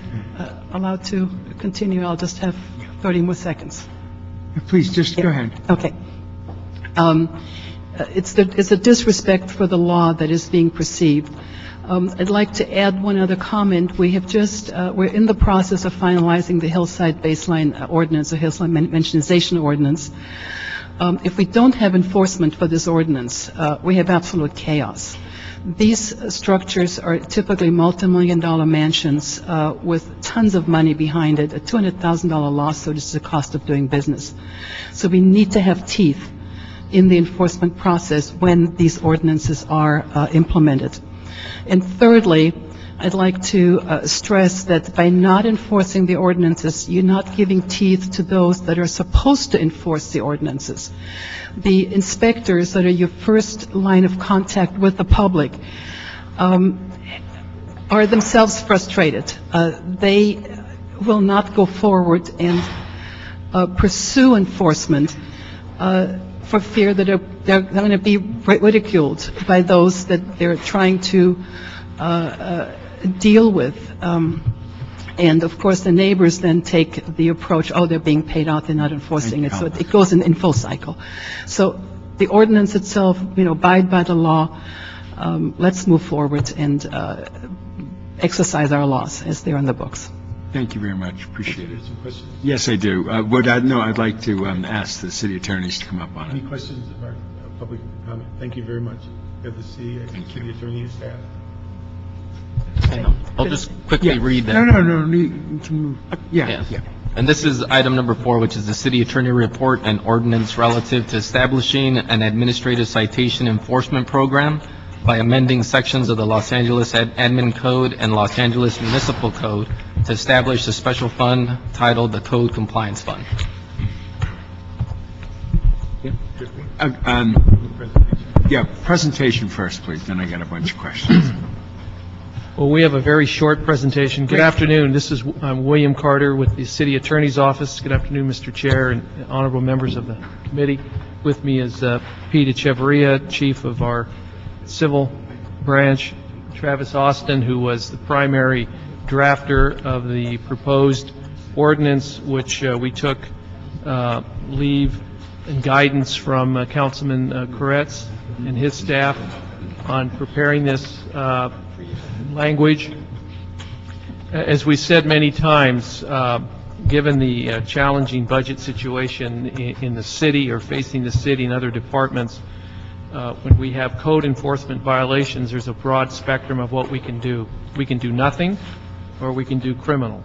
allowed to continue? I'll just have 30 more seconds. Please, just go ahead. Okay. It's a disrespect for the law that is being perceived. I'd like to add one other comment. We have we're in the process of finalizing the Hillside Baseline Ordinance, or Hillside Mentionization Ordinance. If we don't have enforcement for this ordinance, we have absolute chaos. These structures are typically multi-million-dollar mansions with tons of money behind it. A $200,000 lawsuit is the cost of doing business. So we need to have teeth in the enforcement process when these ordinances are implemented. And thirdly, I'd like to stress that by not enforcing the ordinances, you're not giving teeth to those that are supposed to enforce the ordinances. The inspectors that are your first line of contact with the public are themselves frustrated. They will not go forward and pursue enforcement for fear that they're going to be ridiculed by those that they're trying to deal with. And of course, the neighbors then take the approach, oh, they're being paid out, they're not enforcing it. So it goes in full cycle. So the ordinance itself, abide by the law. Let's move forward and exercise our laws as they're in the books. Thank you very much. Appreciate it. Yes, I do. I'd like to ask the city attorneys to come up on it. Any questions of our public comment? Thank you very much. We have the city attorney and staff. I'll just quickly read that. No. Yeah. And this is item number 4, which is the city attorney report and ordinance relative to establishing an administrative citation enforcement program by amending sections of the Los Angeles Admin Code and Los Angeles Municipal Code to establish a special fund titled the Code Compliance Fund. Presentation first, please, then I got a bunch of questions. Well, we have a very short presentation. Good afternoon. I'm William Carter with the City Attorney's Office. Good afternoon, Mr. Chair and honorable members of the committee. With me is Pete Echeverria, Chief of our Civil Branch, Travis Austin, who was the primary drafter of the proposed ordinance, which we took leave and guidance from Councilman Koretz and his staff on preparing this language. As we said many times, given the challenging budget situation in the city or facing the city and other departments, when we have code enforcement violations, there's a broad spectrum of what we can do. We can do nothing, or we can do criminal.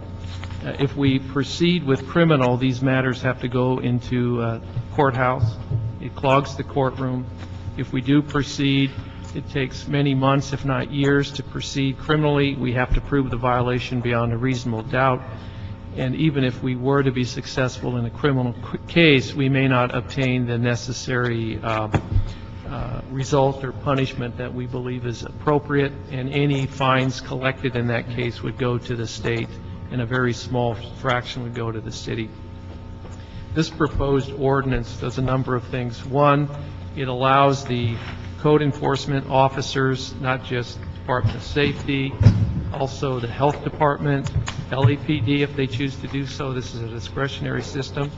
If we proceed with criminal, these matters have to go into courthouse. It clogs the courtroom. If we do proceed, it takes many months, if not years, to proceed criminally. We have to prove the violation beyond a reasonable doubt. And even if we were to be successful in a criminal case, we may not obtain the necessary result or punishment that we believe is appropriate, and any fines collected in that case would go to the state, and a very small fraction would go to the city. This proposed ordinance does a number of things. One, it allows the code enforcement officers, not just Department of Safety, also the Health Department, LAPD if they choose to do so. This is a discretionary system.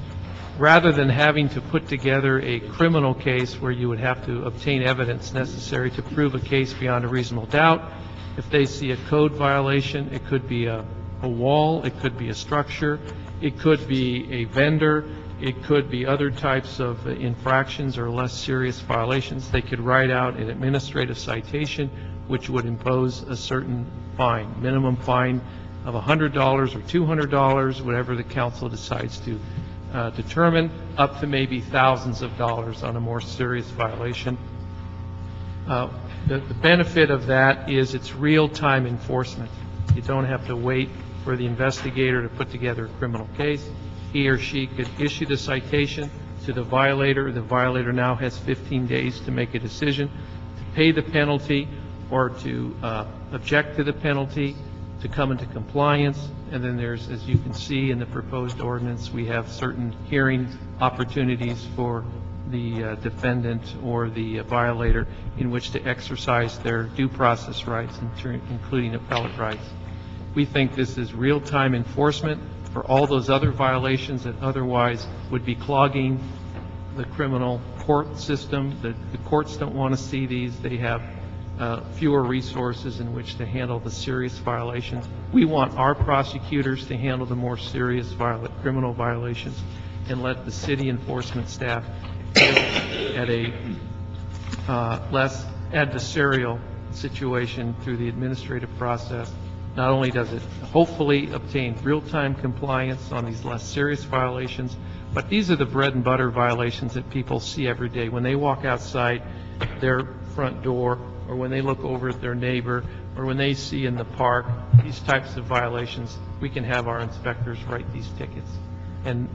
Rather than having to put together a criminal case where you would have to obtain evidence necessary to prove a case beyond a reasonable doubt, if they see a code violation, it could be a wall, it could be a structure, it could be a vendor, it could be other types of infractions or less serious violations. They could write out an administrative citation which would impose a certain fine, minimum fine of $100 or $200, whatever the council decides to determine, up to maybe thousands of dollars on a more serious violation. The benefit of that is it's real-time enforcement. You don't have to wait for the investigator to put together a criminal case. He or she could issue the citation to the violator. The violator now has 15 days to make a decision to pay the penalty or to object to the penalty, to come into compliance. And then there's, as you can see in the proposed ordinance, we have certain hearing opportunities for the defendant or the violator in which to exercise their due process rights, including appellate rights. We think this is real-time enforcement for all those other violations that otherwise would be clogging the criminal court system. The courts don't want to see these. They have fewer resources in which to handle the serious violations. We want our prosecutors to handle the more serious criminal violations and let the city enforcement staff appeal at a less adversarial situation through the administrative process. Not only does it hopefully obtain real-time compliance on these less serious violations, but these are the bread and butter violations that people see every day. When they walk outside their front door, or when they look over at their neighbor, or when they see in the park these types of violations, we can have our inspectors write these tickets. And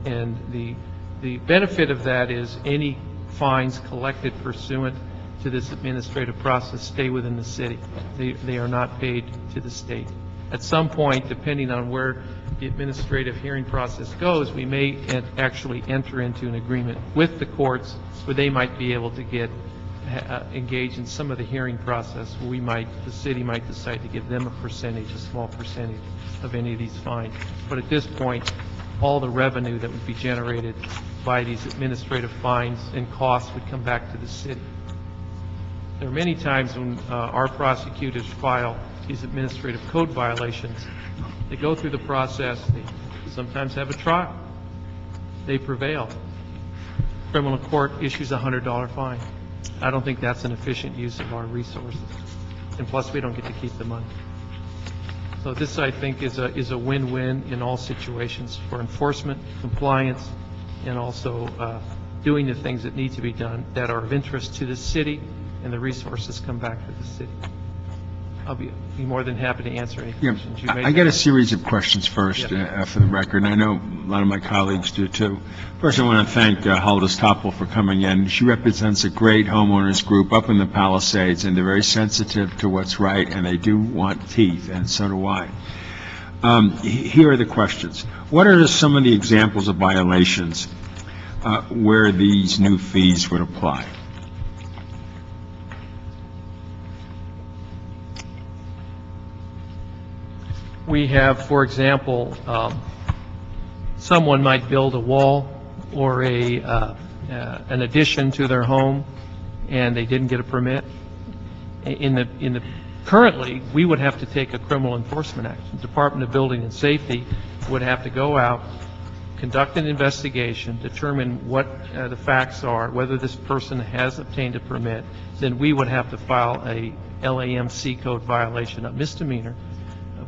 the benefit of that is any fines collected pursuant to this administrative process stay within the city. They are not paid to the state. At some point, depending on where the administrative hearing process goes, we may actually enter into an agreement with the courts where they might be able to get engage in some of the hearing process. The city might decide to give them a small percentage of any of these fines. But at this point, all the revenue that would be generated by these administrative fines and costs would come back to the city. There are many times when our prosecutors file these administrative code violations. They go through the process. They sometimes have a trial. They prevail. Criminal court issues a $100 fine. I don't think that's an efficient use of our resources. And plus, we don't get to keep the money. So this, I think, is a win-win in all situations for enforcement, compliance, and also doing the things that need to be done that are of interest to the city, and the resources come back to the city. I'll be more than happy to answer any questions you may have. I got a series of questions first for the record, and I know a lot of my colleagues do too. First, I want to thank Huldis Topol for coming in. She represents a great homeowners group up in the Palisades, and they're very sensitive to what's right, and they do want teeth, and so do I. Here are the questions. What are some of the examples of violations where these new fees would apply? We have, for example, someone might build a wall or an addition to their home, and they didn't get a permit. Currently, we would have to take a criminal enforcement action. The Department of Building and Safety would have to go out, conduct an investigation, determine what the facts are, whether this person has obtained a permit. Then we would have to file a LAMC code violation, a misdemeanor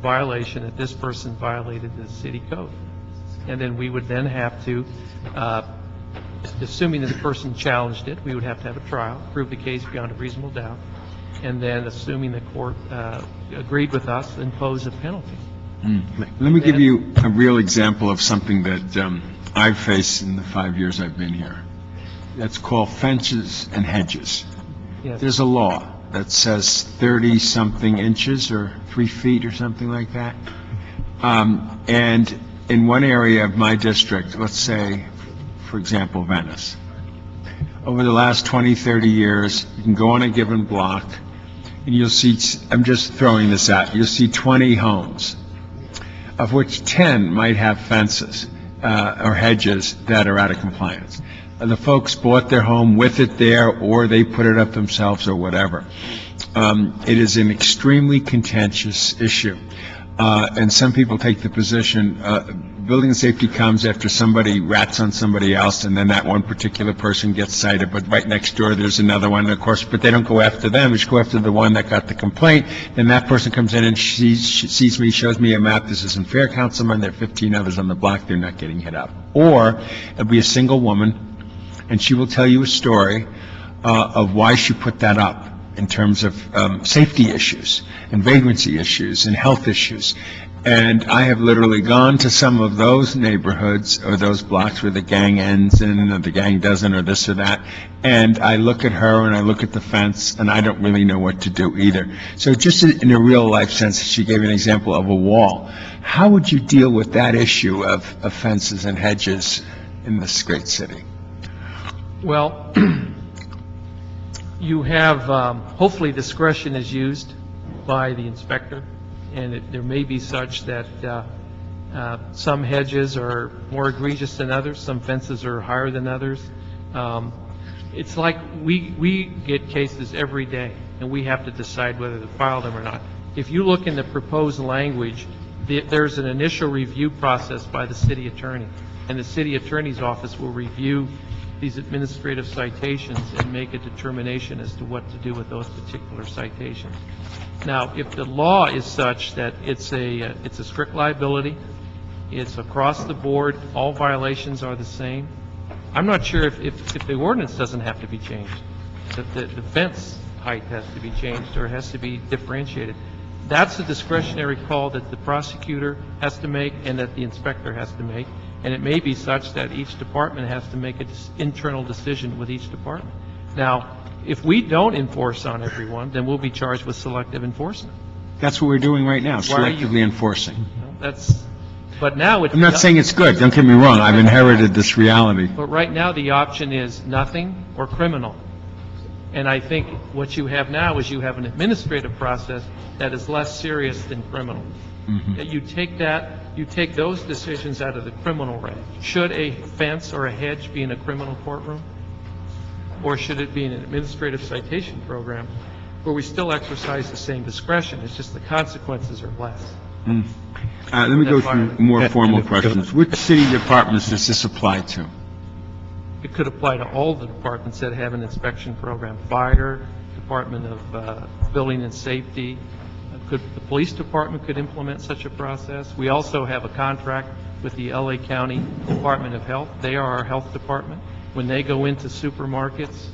violation that this person violated the city code. And then we would then have to, assuming that the person challenged it, we would have to have a trial, prove the case beyond a reasonable doubt, and then assuming the court agreed with us, impose a penalty. Let me give you a real example of something that I've faced in the 5 years I've been here. That's called fences and hedges. Yes. There's a law that says 30-something inches or 3 feet or something like that. And in one area of my district, let's say, for example, Venice, over the last 20, 30 years, you can go on a given block, and you'll see, I'm just throwing this out, you'll see 20 homes, of which 10 might have fences or hedges that are out of compliance. The folks bought their home with it there, or they put it up themselves, or whatever. It is an extremely contentious issue. And some people take the position, building safety comes after somebody rats on somebody else, and then that one particular person gets cited, but right next door there's another one, of course, but they don't go after them, they just go after the one that got the complaint. Then that person comes in and sees me, shows me a map, this isn't fair, Councilman, there are 15 others on the block, they're not getting hit up. Or it'll be a single woman, and she will tell you a story of why she put that up in terms of safety issues and vagrancy issues and health issues. And I have literally gone to some of those neighborhoods or those blocks where the gang ends and the gang doesn't, or this or that, and I look at her and I look at the fence, and I don't really know what to do either. So just in a real life sense, she gave an example of a wall. How would you deal with that issue of fences and hedges in this great city? Well, you have, hopefully discretion is used by the inspector, and there may be such that some hedges are more egregious than others, some fences are higher than others. It's like we get cases every day, and we have to decide whether to file them or not. If you look in the proposed language, there's an initial review process by the city attorney, and the city attorney's office will review these administrative citations and make a determination as to what to do with those particular citations. Now, if the law is such that it's a strict liability, it's across the board, all violations are the same, I'm not sure if the ordinance doesn't have to be changed, that the fence height has to be changed or has to be differentiated. That's a discretionary call that the prosecutor has to make and that the inspector has to make, and it may be such that each department has to make an internal decision with each department. Now, if we don't enforce on everyone, then we'll be charged with selective enforcement. That's what we're doing right now, Why are you- selectively enforcing. But now it's... I'm not saying it's good, don't get me wrong, I've inherited this reality. But right now, the option is nothing or criminal. And I think what you have now is you have an administrative process that is less serious than criminal. That you take those decisions out of the criminal range. Should a fence or a hedge be in a criminal courtroom? Or should it be in an administrative citation program where we still exercise the same discretion? It's just the consequences are less. Let me go through more formal questions. Which city departments does this apply to? It could apply to all the departments that have an inspection program. Fire, Department of Building and Safety. The police department could implement such a process. We also have a contract with the LA County Department of Health. They are our health department. When they go into supermarkets,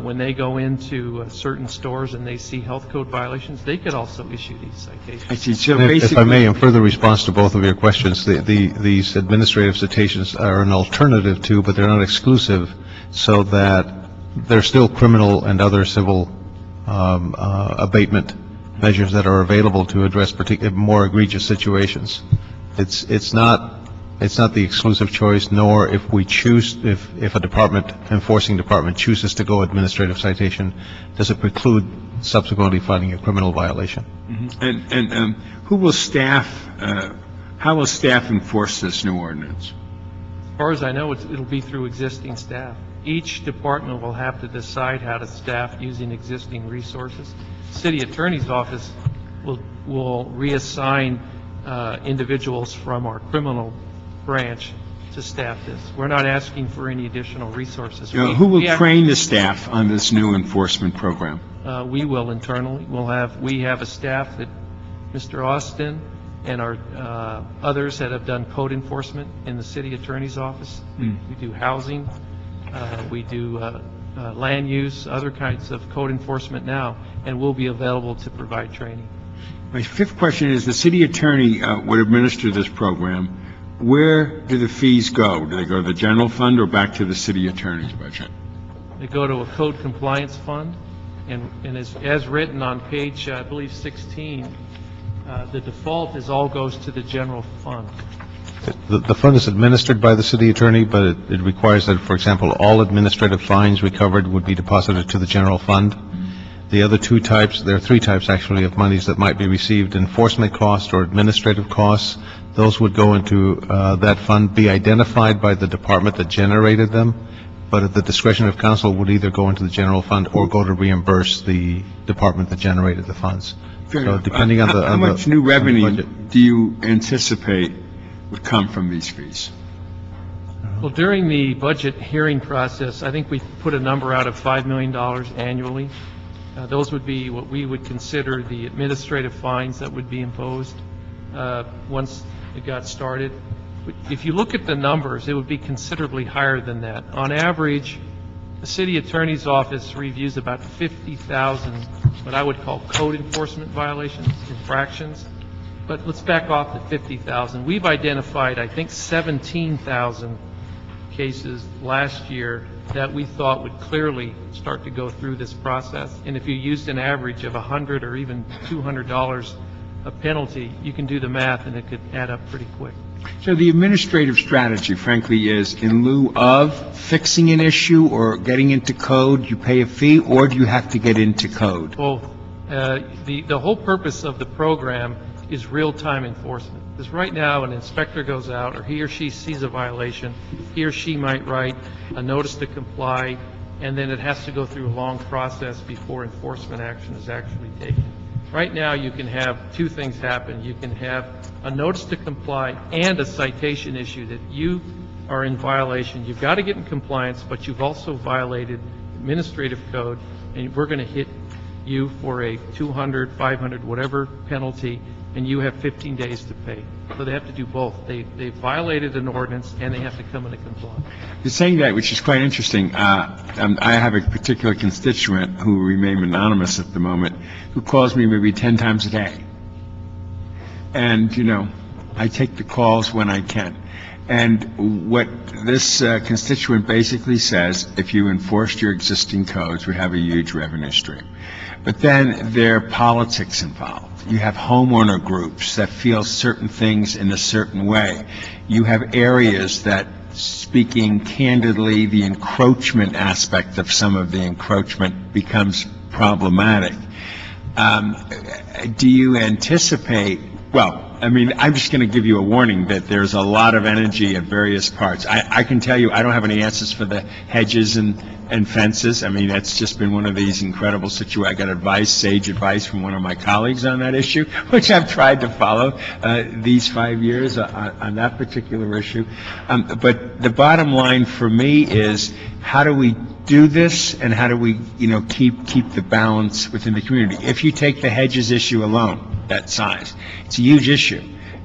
when they go into certain stores and they see health code violations, they could also issue these citations. I see. So If I basically, may, in further response to both of your questions, these administrative citations are an alternative to, but they're not exclusive, so that there's still criminal and other civil abatement measures that are available to address more egregious situations. It's not the exclusive choice, nor if we choose, if a department, enforcing department chooses to go administrative citation, does it preclude subsequently finding a criminal violation. and who will staff, how will staff enforce this new ordinance? As far as I know, it'll be through existing staff. Each department will have to decide how to staff using existing resources. City Attorney's Office will reassign individuals from our criminal branch to staff this. We're not asking for any additional resources. Who will train the staff on this new enforcement program? We will internally. We have a staff that Mr. Austin and our others that have done code enforcement in the City Attorney's Office. We do housing, we do land use, other kinds of code enforcement now, and we'll be available to provide training. My fifth question is, the city attorney would administer this program. Where do the fees go? Do they go to the general fund or back to the city attorney's budget? They go to a code compliance fund, and as written on page, I believe, 16, the default is all goes to the general fund. The fund is administered by the city attorney, but it requires that, for example, all administrative fines recovered would be deposited to the general fund. The other two types, there are three types actually of monies that might be received: enforcement costs or administrative costs. Those would go into that fund, be identified by the department that generated them, but at the discretion of council would either go into the general fund or go to reimburse the department that generated the funds. So depending on the... How much new revenue do you anticipate would come from these fees? Well, during the budget hearing process, I think we put a number out of $5 million annually. Those would be what we would consider the administrative fines that would be imposed once it got started. If you look at the numbers, it would be considerably higher than that. On average, the city attorney's office reviews about 50,000, what I would call code enforcement violations, infractions. But let's back off to 50,000. We've identified, I think, 17,000 cases last year that we thought would clearly start to go through this process. And if you used an average of $100 or even $200 a penalty, you can do the math and it could add up pretty quick. So the administrative strategy, frankly, is in lieu of fixing an issue or getting into code, you pay a fee, or do you have to get into code? Both. The whole purpose of the program is real-time enforcement. Because right now, an inspector goes out, or he or she sees a violation, he or she might write a notice to comply, and then it has to go through a long process before enforcement action is actually taken. Right now, you can have two things happen. You can have a notice to comply and a citation issue that you are in violation. You've got to get in compliance, but you've also violated administrative code, and we're going to hit you for a 200, 500, whatever penalty, and you have 15 days to pay. So they have to do both. They violated an ordinance, and they have to come into compliance. You're saying that, which is quite interesting. I have a particular constituent who will remain anonymous at the moment, who calls me maybe 10 times a day. And, you know, I take the calls when I can. And what this constituent basically says, if you enforced your existing codes, we have a huge revenue stream. But then there are politics involved. You have homeowner groups that feel certain things in a certain way. You have areas that, speaking candidly, the encroachment aspect of some of the encroachment becomes problematic. Do you anticipate, well, I mean, I'm just going to give you a warning that there's a lot of energy at various parts. I can tell you I don't have any answers for the hedges and fences. I mean, that's just been one of these incredible situations. I got advice, sage advice from one of my colleagues on that issue, which I've tried to follow these 5 years on that particular issue. But the bottom line for me is, how do we do this, and how do we, you know, keep the balance within the community? If you take the hedges issue alone, that size, it's a huge issue.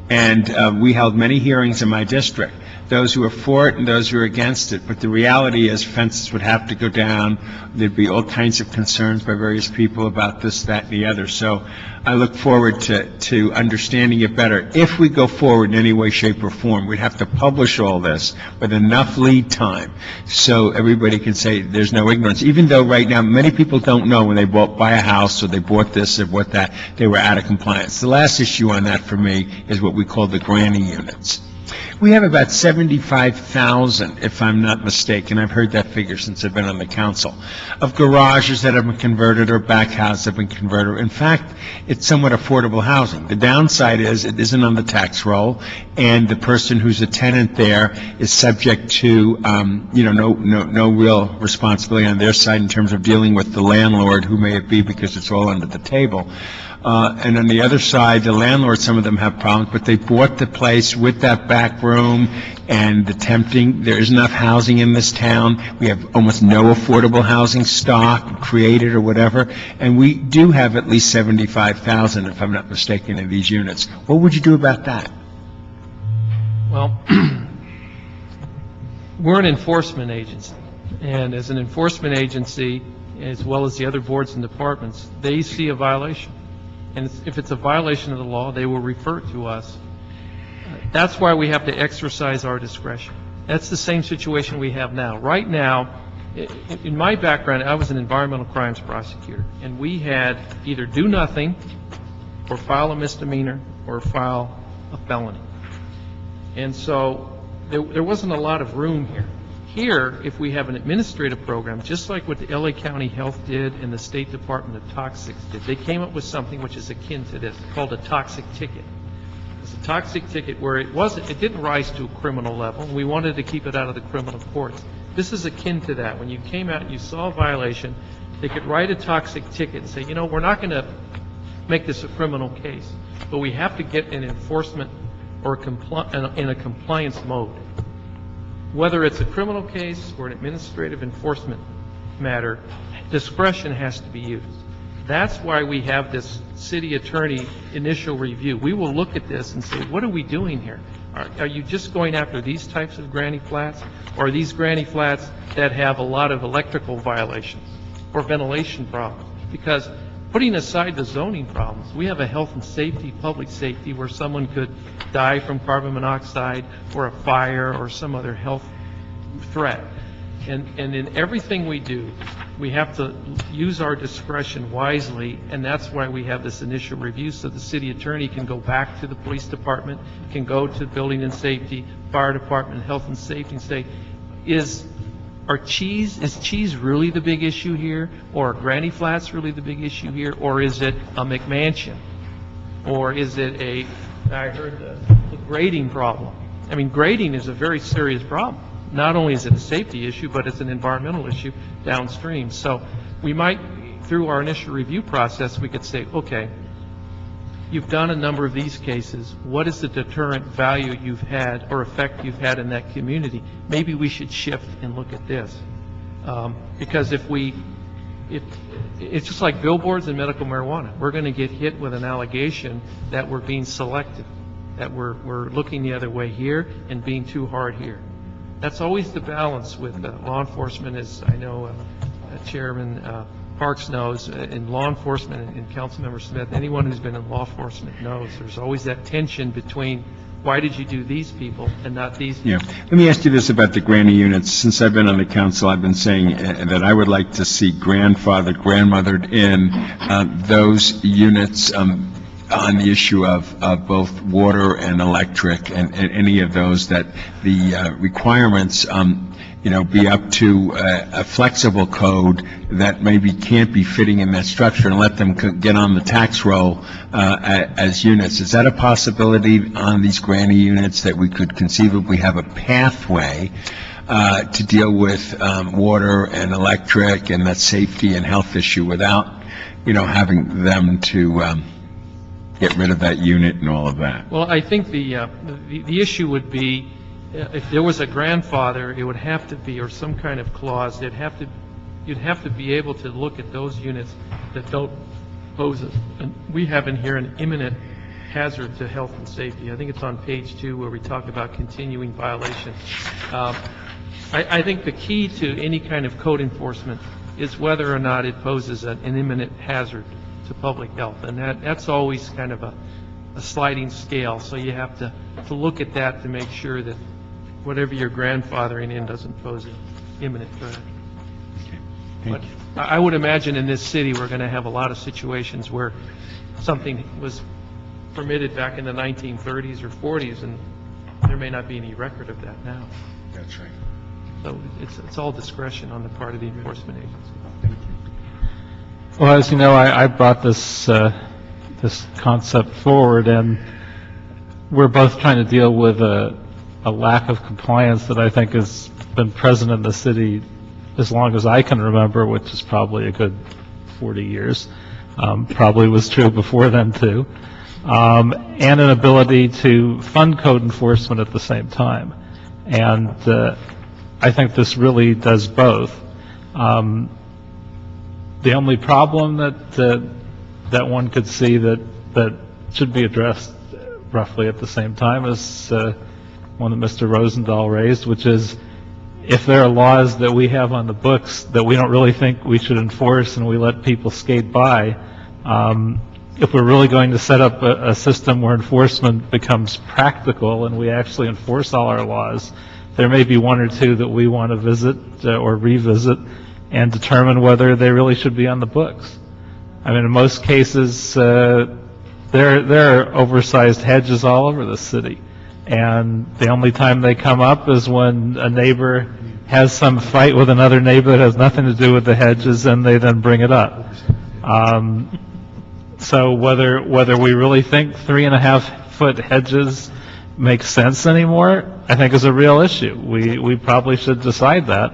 And we held many hearings in my district, those who are for it and those who are against it. But the reality is fences would have to go down. There'd be all kinds of concerns by various people about this, that, and the other. So I look forward to understanding it better. If we go forward in any way, shape, or form, we'd have to publish all this with enough lead time so everybody can say there's no ignorance. Even though right now many people don't know when they buy a house or they bought this or bought that, they were out of compliance. The last issue on that for me is what we call the granny units. We have about 75,000, if I'm not mistaken, I've heard that figure since I've been on the council, of garages that have been converted or back houses that have been converted. In fact, it's somewhat affordable housing. The downside is it isn't on the tax roll, and the person who's a tenant there is subject to, no real responsibility on their side in terms of dealing with the landlord, who may it be, because it's all under the table. And on the other side, the landlords, some of them have problems, but they bought the place with that back room and the tempting. There isn't enough housing in this town. We have almost no affordable housing stock created or whatever. And we do have at least 75,000, if I'm not mistaken, in these units. What would you do about that? Well, we're an enforcement agency. And as an enforcement agency, as well as the other boards and departments, they see a violation. And if it's a violation of the law, they will refer to us. That's why we have to exercise our discretion. That's the same situation we have now. Right now, in my background, I was an environmental crimes prosecutor, and we had either do nothing or file a misdemeanor or file a felony. And so there wasn't a lot of room here. Here, if we have an administrative program, just like what the LA County Health did and the State Department of Toxics did, they came up with something which is akin to this, called a toxic ticket. It's a toxic ticket where it didn't rise to a criminal level, and we wanted to keep it out of the criminal courts. This is akin to that. When you came out and you saw a violation, they could write a toxic ticket and say, you know, we're not going to make this a criminal case, but we have to get an enforcement or in a compliance mode. Whether it's a criminal case or an administrative enforcement matter, discretion has to be used. That's why we have this city attorney initial review. We will look at this and say, what are we doing here? Are you just going after these types of granny flats, or are these granny flats that have a lot of electrical violations or ventilation problems? Because putting aside the zoning problems, we have a health and safety, public safety, where someone could die from carbon monoxide or a fire or some other health threat. And in everything we do, we have to use our discretion wisely, and that's why we have this initial review, so the city attorney can go back to the police department, can go to building and safety, fire department, health and safety, and say, is cheese really the big issue here, or are granny flats really the big issue here, or is it a McMansion, or is it I heard the grading problem. I mean, grading is a very serious problem. Not only is it a safety issue, but it's an environmental issue downstream. So we might, through our initial review process, we could say, okay, you've done a number of these cases. What is the deterrent value you've had or effect you've had in that community? Maybe we should shift and look at this. Because if it's just like billboards and medical marijuana. We're going to get hit with an allegation that we're being selective, that we're looking the other way here and being too hard here. That's always the balance with law enforcement, as I know Chairman Parks knows, in law enforcement, and Councilmember Smith, anyone who's been in law enforcement knows there's always that tension between why did you do these people and not these people? Yeah. Let me ask you this about the granny units. Since I've been on the council, I've been saying that I would like to see grandfathered, grandmothered in those units on the issue of both water and electric and any of those, that the requirements be up to a flexible code that maybe can't be fitting in that structure, and let them get on the tax roll as units. Is that a possibility on these granny units, that we could conceivably have a pathway to deal with water and electric and that safety and health issue without, having them to get rid of that unit and all of that? Well, I think the issue would be, if there was a grandfather, it would have to be, or some kind of clause, you'd have to be able to look at those units that don't pose we have in here an imminent hazard to health and safety. I think it's on page 2 where we talk about continuing violation. I think the key to any kind of code enforcement is whether or not it poses an imminent hazard to public health, and that's always kind of a sliding scale. So you have to look at that to make sure that whatever you're grandfathering in doesn't pose an imminent threat. But I would imagine in this city we're going to have a lot of situations where something was permitted back in the 1930s or 40s, and there may not be any record of that now. That's right. So it's all discretion on the part of the enforcement agency. Well, as you know, I brought this concept forward, and we're both trying to deal with a lack of compliance that I think has been present in the city as long as I can remember, which is probably a good 40 years. Probably was true before then, too. And an ability to fund code enforcement at the same time. And I think this really does both. The only problem that one could see that should be addressed roughly at the same time is one that Mr. Rosendahl raised, which is, if there are laws that we have on the books that we don't really think we should enforce and we let people skate by, if we're really going to set up a system where enforcement becomes practical and we actually enforce all our laws, there may be one or two that we want to visit or revisit and determine whether they really should be on the books. I mean, in most cases, there are oversized hedges all over the city, and the only time they come up is when a neighbor has some fight with another neighbor that has nothing to do with the hedges, and they then bring it up. So whether we really think 3.5-foot hedges make sense anymore, I think is a real issue. We probably should decide that.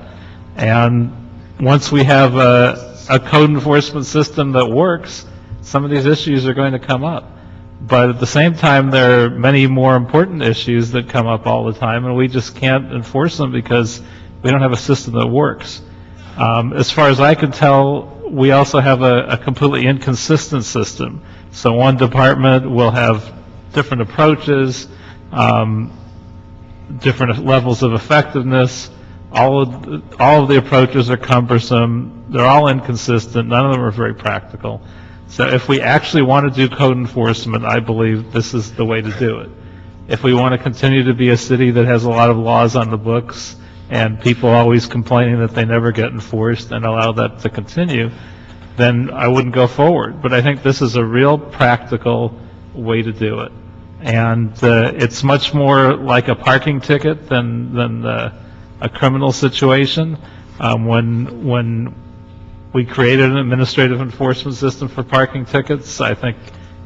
And once we have a code enforcement system that works, some of these issues are going to come up. But at the same time, there are many more important issues that come up all the time, and we just can't enforce them because we don't have a system that works. As far as I can tell, we also have a completely inconsistent system. So one department will have different approaches, different levels of effectiveness. All of the approaches are cumbersome. They're all inconsistent. None of them are very practical. So if we actually want to do code enforcement, I believe this is the way to do it. If we want to continue to be a city that has a lot of laws on the books and people always complaining that they never get enforced and allow that to continue, then I wouldn't go forward. But I think this is a real practical way to do it. And it's much more like a parking ticket than a criminal situation. When we created an administrative enforcement system for parking tickets, I think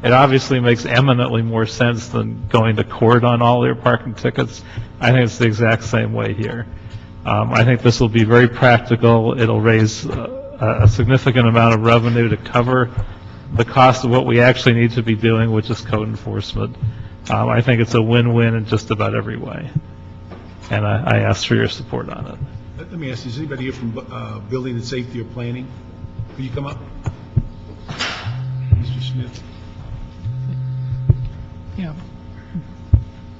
it obviously makes eminently more sense than going to court on all your parking tickets. I think it's the exact same way here. I think this will be very practical. It'll raise a significant amount of revenue to cover the cost of what we actually need to be doing, which is code enforcement. I think it's a win-win in just about every way. And I ask for your support on it. Let me ask you, is anybody here from Building and Safety or Planning? Will you come up? Mr. Smith? Yeah.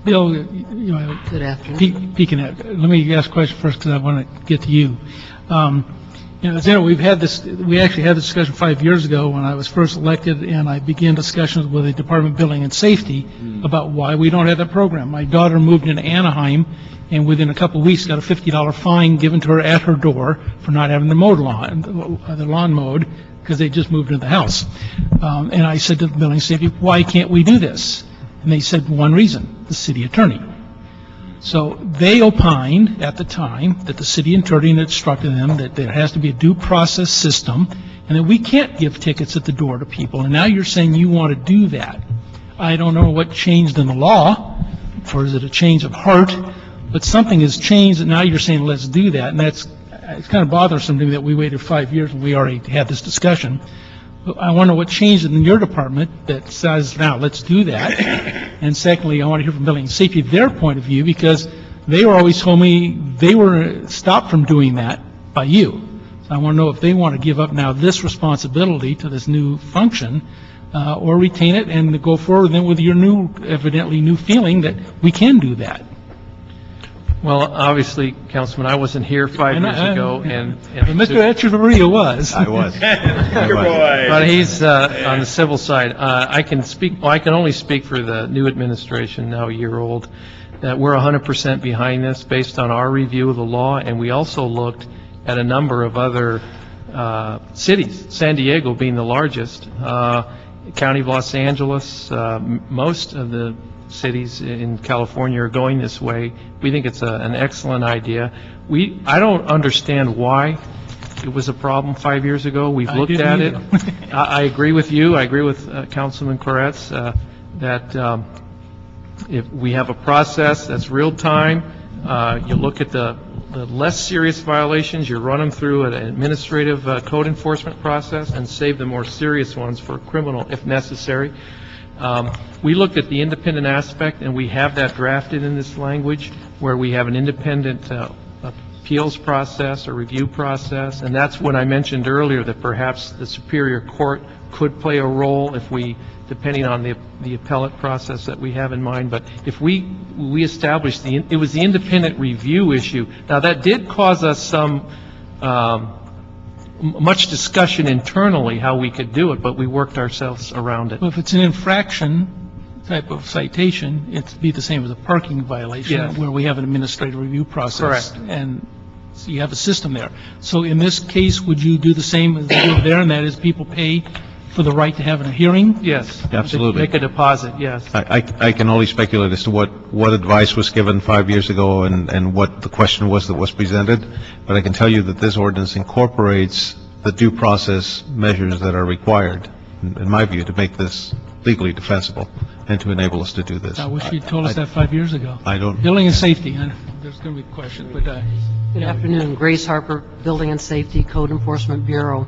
Bill, Good afternoon. Peeking at, let me ask a question first because I want to get to you. As you know, we actually had this discussion 5 years ago when I was first elected, and I began discussions with the Department of Building and Safety about why we don't have that program. My daughter moved into Anaheim, and within a couple of weeks got a $50 fine given to her at her door for not having the lawn mowed, because they just moved into the house. And I said to the Building and Safety, why can't we do this? And they said one reason, the city attorney. So they opined at the time that the city attorney had instructed them that there has to be a due process system and that we can't give tickets at the door to people. And now you're saying you want to do that. I don't know what changed in the law, or is it a change of heart, but something has changed and now you're saying let's do that. And it's kind of bothersome to me that we waited 5 years and we already had this discussion. But I want to know what changed in your department that says, now, let's do that. And secondly, I want to hear from Building and Safety, their point of view, because they were always told me they were stopped from doing that by you. So I want to know if they want to give up now this responsibility to this new function, or retain it and go forward then with your evidently new feeling that we can do that. Well, obviously, Councilman, I wasn't here 5 years ago, and Mr. Echeverria was. I was. But he's on the civil side. I can only speak for the new administration, now a year old, that we're 100% behind this based on our review of the law, and we also looked at a number of other cities, San Diego being the largest, County of Los Angeles, most of the cities in California are going this way. We think it's an excellent idea. I don't understand why it was a problem 5 years ago. We've looked at it. I agree with you. I agree with Councilman Koretz that if we have a process that's real time, you look at the less serious violations, you run them through an administrative code enforcement process and save the more serious ones for criminal if necessary. We looked at the independent aspect, and we have that drafted in this language, where we have an independent appeals process or review process, and that's what I mentioned earlier, that perhaps the Superior Court could play a role if we, depending on the appellate process that we have in mind. But if we established it was the independent review issue. Now, that did cause us some much discussion internally how we could do it, but we worked ourselves around it. Well, if it's an infraction type of citation, it'd be the same as a parking violation, Yes. where we have an administrative review process. Correct. And so you have a system there. So in this case, would you do the same as they do there, and that is people pay for the right to have a hearing? Yes. Absolutely. Make a deposit, yes. I can only speculate as to what advice was given 5 years ago and what the question was that was presented, but I can tell you that this ordinance incorporates the due process measures that are required, in my view, to make this legally defensible and to enable us to do this. I wish you'd told us that 5 years ago. I don't. Building and safety, there's going to be questions, but... Good afternoon. Grace Harper, Building and Safety Code Enforcement Bureau.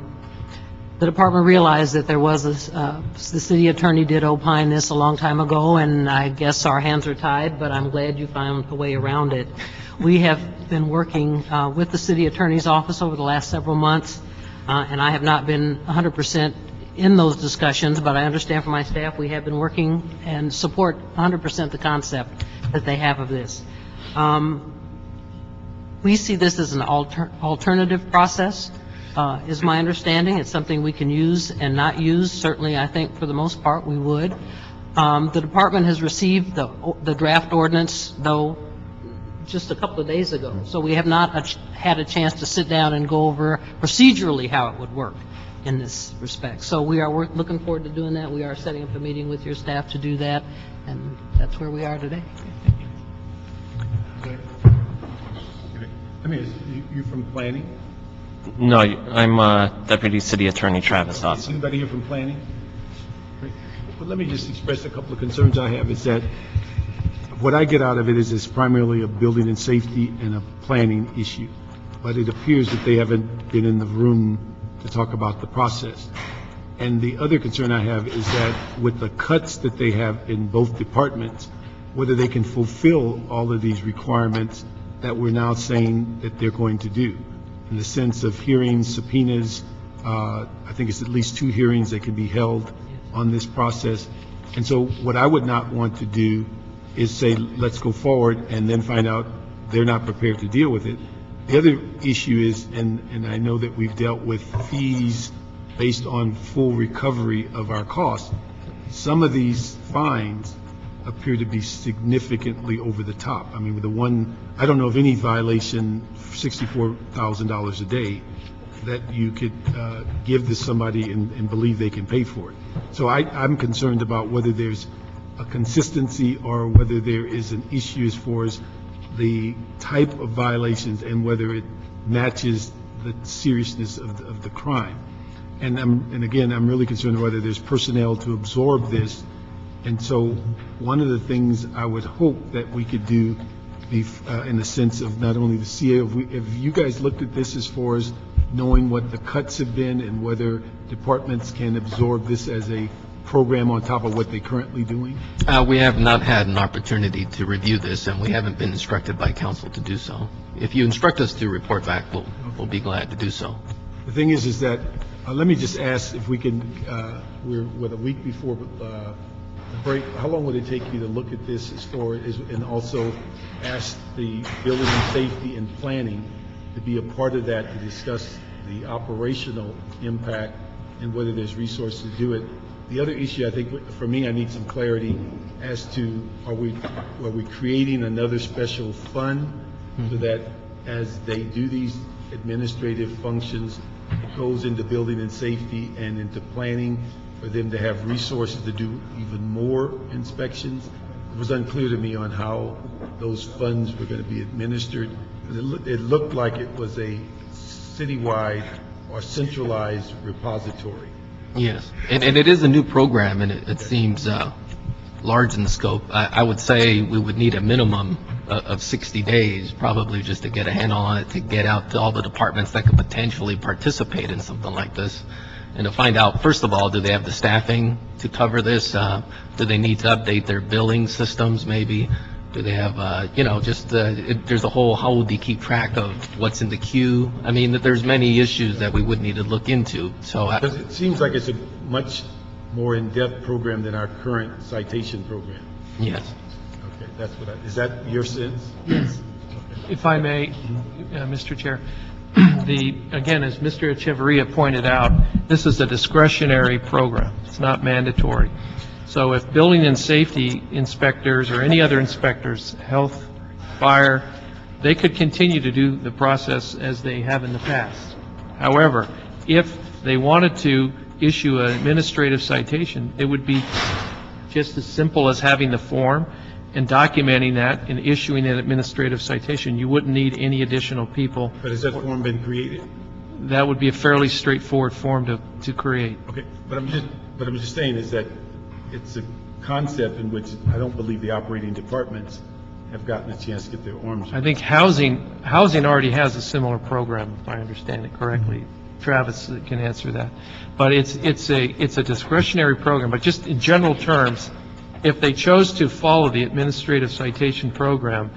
The department realized that there was the city attorney did opine this a long time ago, and I guess our hands are tied, but I'm glad you found a way around it. We have been working with the city attorney's office over the last several months, and I have not been 100% in those discussions, but I understand from my staff we have been working and support 100% the concept that they have of this. We see this as an alternative process, is my understanding. It's something we can use and not use. Certainly, I think for the most part, we would. The department has received the draft ordinance, though, just a couple of days ago. So we have not had a chance to sit down and go over procedurally how it would work in this respect. So we are looking forward to doing that. We are setting up a meeting with your staff to do that, and that's where we are today. Let me ask you from planning? No, I'm Deputy City Attorney Travis Is Dawson. anybody here from planning? Great. Well, let me just express a couple of concerns I have, is that what I get out of it is it's primarily a building and safety and a planning issue. But it appears that they haven't been in the room to talk about the process. And the other concern I have is that with the cuts that they have in both departments, whether they can fulfill all of these requirements that we're now saying that they're going to do, in the sense of hearings, subpoenas. I think it's at least 2 hearings that can be held on this process. And so what I would not want to do is say, let's go forward, and then find out they're not prepared to deal with it. The other issue is, and I know that we've dealt with fees based on full recovery of our costs. Some of these fines appear to be significantly over the top. I mean, with the one, I don't know of any violation, $64,000 a day, that you could give to somebody and believe they can pay for it. So I'm concerned about whether there's a consistency or whether there is an issue as far as the type of violations and whether it matches the seriousness of the crime. And again, I'm really concerned whether there's personnel to absorb this. And so one of the things I would hope that we could do in the sense of not only the CAO, if you guys looked at this as far as knowing what the cuts have been and whether departments can absorb this as a program on top of what they're currently doing? We have not had an opportunity to review this, and we haven't been instructed by council to do so. If you instruct us to report back, we'll be glad to do so. The thing is that, let me just ask if we can, we're, a week before the break, how long would it take you to look at this as far as, and also ask the building and safety and planning to be a part of that to discuss the operational impact and whether there's resources to do it? The other issue, I think, for me, I need some clarity as to, are we creating another special fund so that as they do these administrative functions, it goes into building and safety and into planning for them to have resources to do even more inspections? It was unclear to me on how those funds were going to be administered. It looked like it was a citywide or centralized repository. Yes, and it is a new program, and it seems large in scope. I would say we would need a minimum of 60 days, probably just to get a handle on it, to get out to all the departments that could potentially participate in something like this, and to find out, first of all, do they have the staffing to cover this? Do they need to update their billing systems, maybe? Do they have, there's a whole, how would they keep track of what's in the queue? I mean, there's many issues that we would need to look into, so. Because it seems like it's a much more in-depth program than our current citation program. Yes. Okay, that's what is that your sense? Yes. If I may, Mr. Chair, again, as Mr. Echeverria pointed out, this is a discretionary program. It's not mandatory. So if building and safety inspectors or any other inspectors, health, fire, they could continue to do the process as they have in the past. However, if they wanted to issue an administrative citation, it would be just as simple as having the form and documenting that and issuing an administrative citation. You wouldn't need any additional people. But has that form been created? That would be a fairly straightforward form to create. Okay, but I'm just saying is that it's a concept in which I don't believe the operating departments have gotten a chance to get their arms around. I think housing already has a similar program, if I understand it correctly. Travis can answer that. But it's a discretionary program. But just in general terms, if they chose to follow the administrative citation program,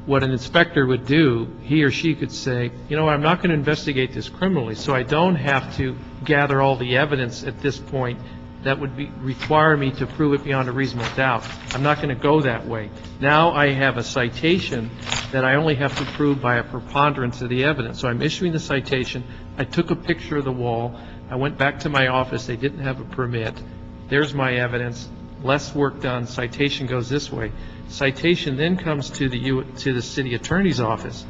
what an inspector would do, he or she could say, I'm not going to investigate this criminally, so I don't have to gather all the evidence at this point that would require me to prove it beyond a reasonable doubt. I'm not going to go that way. Now I have a citation that I only have to prove by a preponderance of the evidence. So I'm issuing the citation. I took a picture of the wall. I went back to my office. They didn't have a permit. There's my evidence. Less work done. Citation goes this way. Citation then comes to the city attorney's office.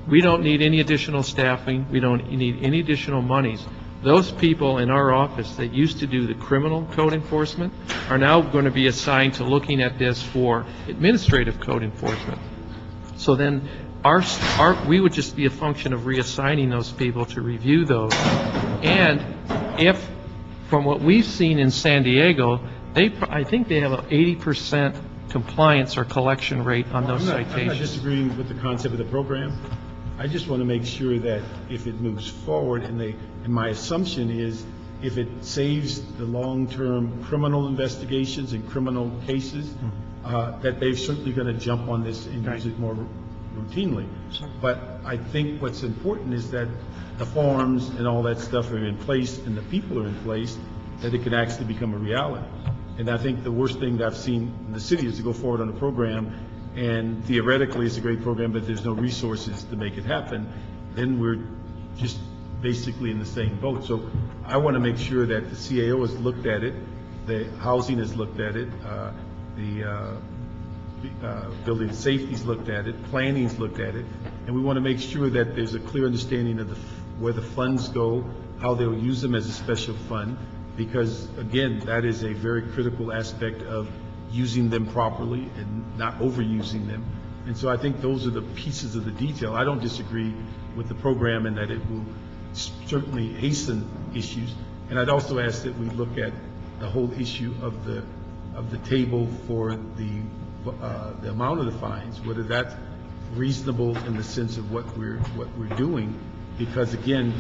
We don't need any additional staffing. We don't need any additional monies. Those people in our office that used to do the criminal code enforcement are now going to be assigned to looking at this for administrative code enforcement. So then we would just be a function of reassigning those people to review those. And if, from what we've seen in San Diego, I think they have an 80% compliance or collection rate on those citations. I'm not disagreeing with the concept of the program. I just want to make sure that if it moves forward, and my assumption is if it saves the long-term criminal investigations and criminal cases, that they're certainly going to jump on this and use it more routinely. But I think what's important is that the forms and all that stuff are in place and the people are in place, that it can actually become a reality. And I think the worst thing that I've seen in the city is to go forward on a program, and theoretically it's a great program, but there's no resources to make it happen. Then we're just basically in the same boat. So I want to make sure that the CAO has looked at it, the housing has looked at it, the building safety's looked at it, planning's looked at it, and we want to make sure that there's a clear understanding of where the funds go, how they'll use them as a special fund, because again, that is a very critical aspect of using them properly and not overusing them. And so I think those are the pieces of the detail. I don't disagree with the program and that it will certainly hasten issues. And I'd also ask that we look at the whole issue of the table for the amount of the fines, whether that's reasonable in the sense of what we're doing. Because again,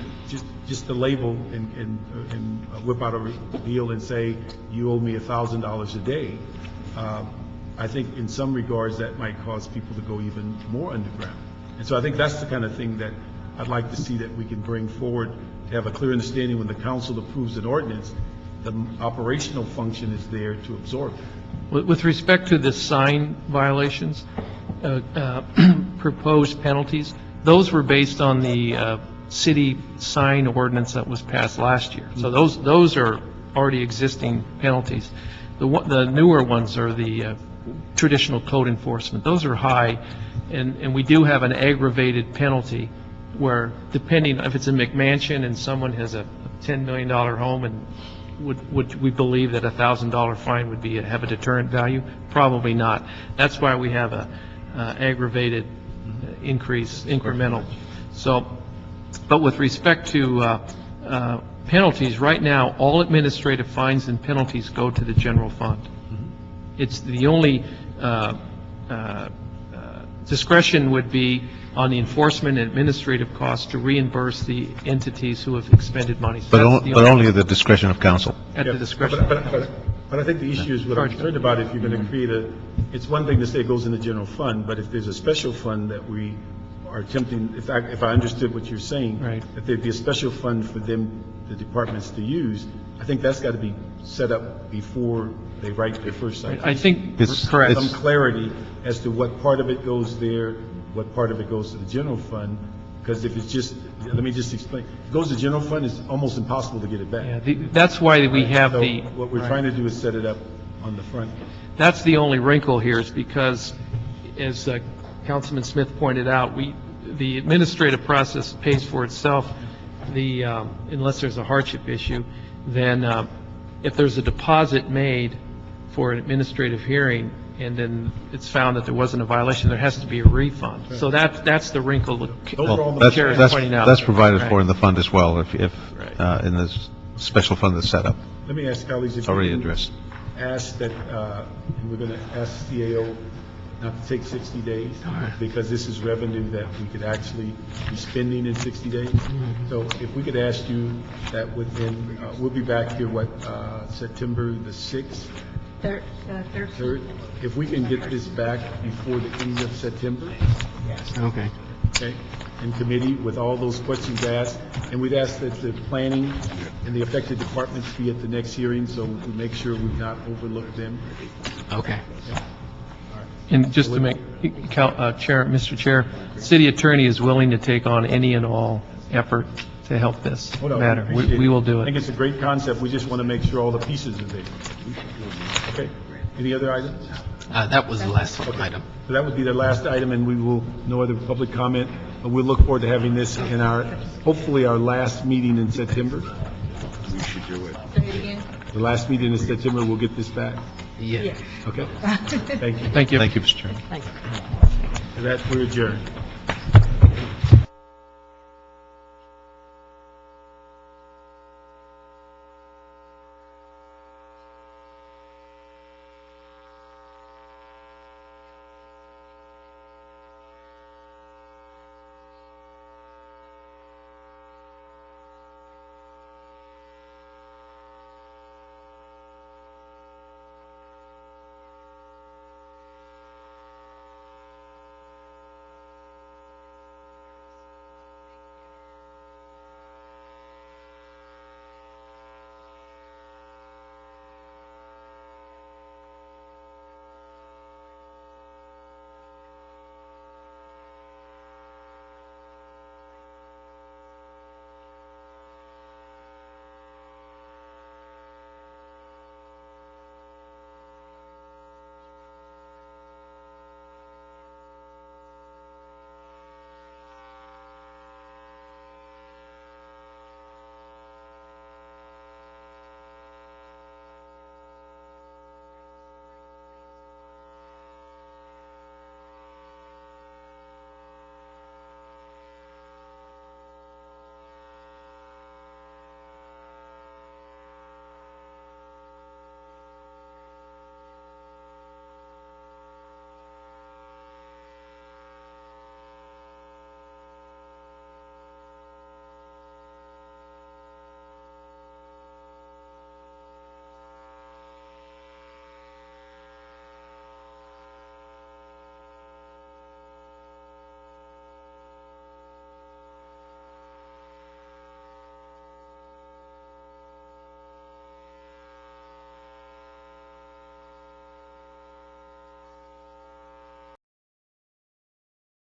just the label and whip out a deal and say, you owe me $1,000 a day, I think in some regards that might cause people to go even more underground. And so I think that's the kind of thing that I'd like to see that we can bring forward to have a clear understanding when the council approves an ordinance, the operational function is there to absorb it. With respect to the sign violations, proposed penalties, those were based on the city sign ordinance that was passed last year. So those are already existing penalties. The newer ones are the traditional code enforcement. Those are high, and we do have an aggravated penalty where, depending if it's a McMansion and someone has a $10 million home, and would we believe that a $1,000 fine would have a deterrent value? Probably not. That's why we have a aggravated increase, incremental. So, but with respect to penalties, right now, all administrative fines and penalties go to the general fund. It's the only discretion would be on the enforcement and administrative costs to reimburse the entities who have expended money. So But only at the discretion of council. At the discretion. But I think the issue is what I'm concerned about. If you're going to create it's one thing to say it goes in the general fund, but if there's a special fund that we are attempting, if I understood what you're saying, that there'd be a special fund for them, the departments to use, I think that's got to be set up before they write their first citation. I think it's correct. Some clarity as to what part of it goes there, what part of it goes to the general fund, because if it's just, let me just explain. If it goes to the general fund, it's almost impossible to get it back. Yeah, that's why we have So what we're trying to do is set it up on the front. That's the only wrinkle here, is because, as Councilman Smith pointed out, the administrative process pays for itself. Unless there's a hardship issue, then if there's a deposit made for an administrative hearing and then it's found that there wasn't a violation, there has to be a refund. So that's the wrinkle the chair is pointing out. That's provided for in the fund as well, if in this special fund that's set up. Let me ask colleagues if It's already addressed. Ask that, and we're going to ask CAO not to take 60 days, because this is revenue that we could actually be spending in 60 days. So if we could ask you that within, we'll be back here, September the 6th? Third. If we can get this back before the end of September? Okay. Okay, in committee with all those questions asked, and we'd ask that the planning and the affected departments be at the next hearing, so we make sure we've not overlooked them. Okay. And just to make, Mr. Chair, city attorney is willing to take on any and all effort to help this matter. We will do I it. think it's a great concept. We just want to make sure all the pieces are there. Okay. Any other items? That was the last item. So that would be the last item, and we will, no other public comment. But we'll look forward to having this in hopefully our last meeting in September. We should do it. Say it again. The last meeting in September, we'll get this back. Yeah. Okay. Thank you. Thank you. Thank you, Mr. Chairman. Thank you. And that, we're adjourned.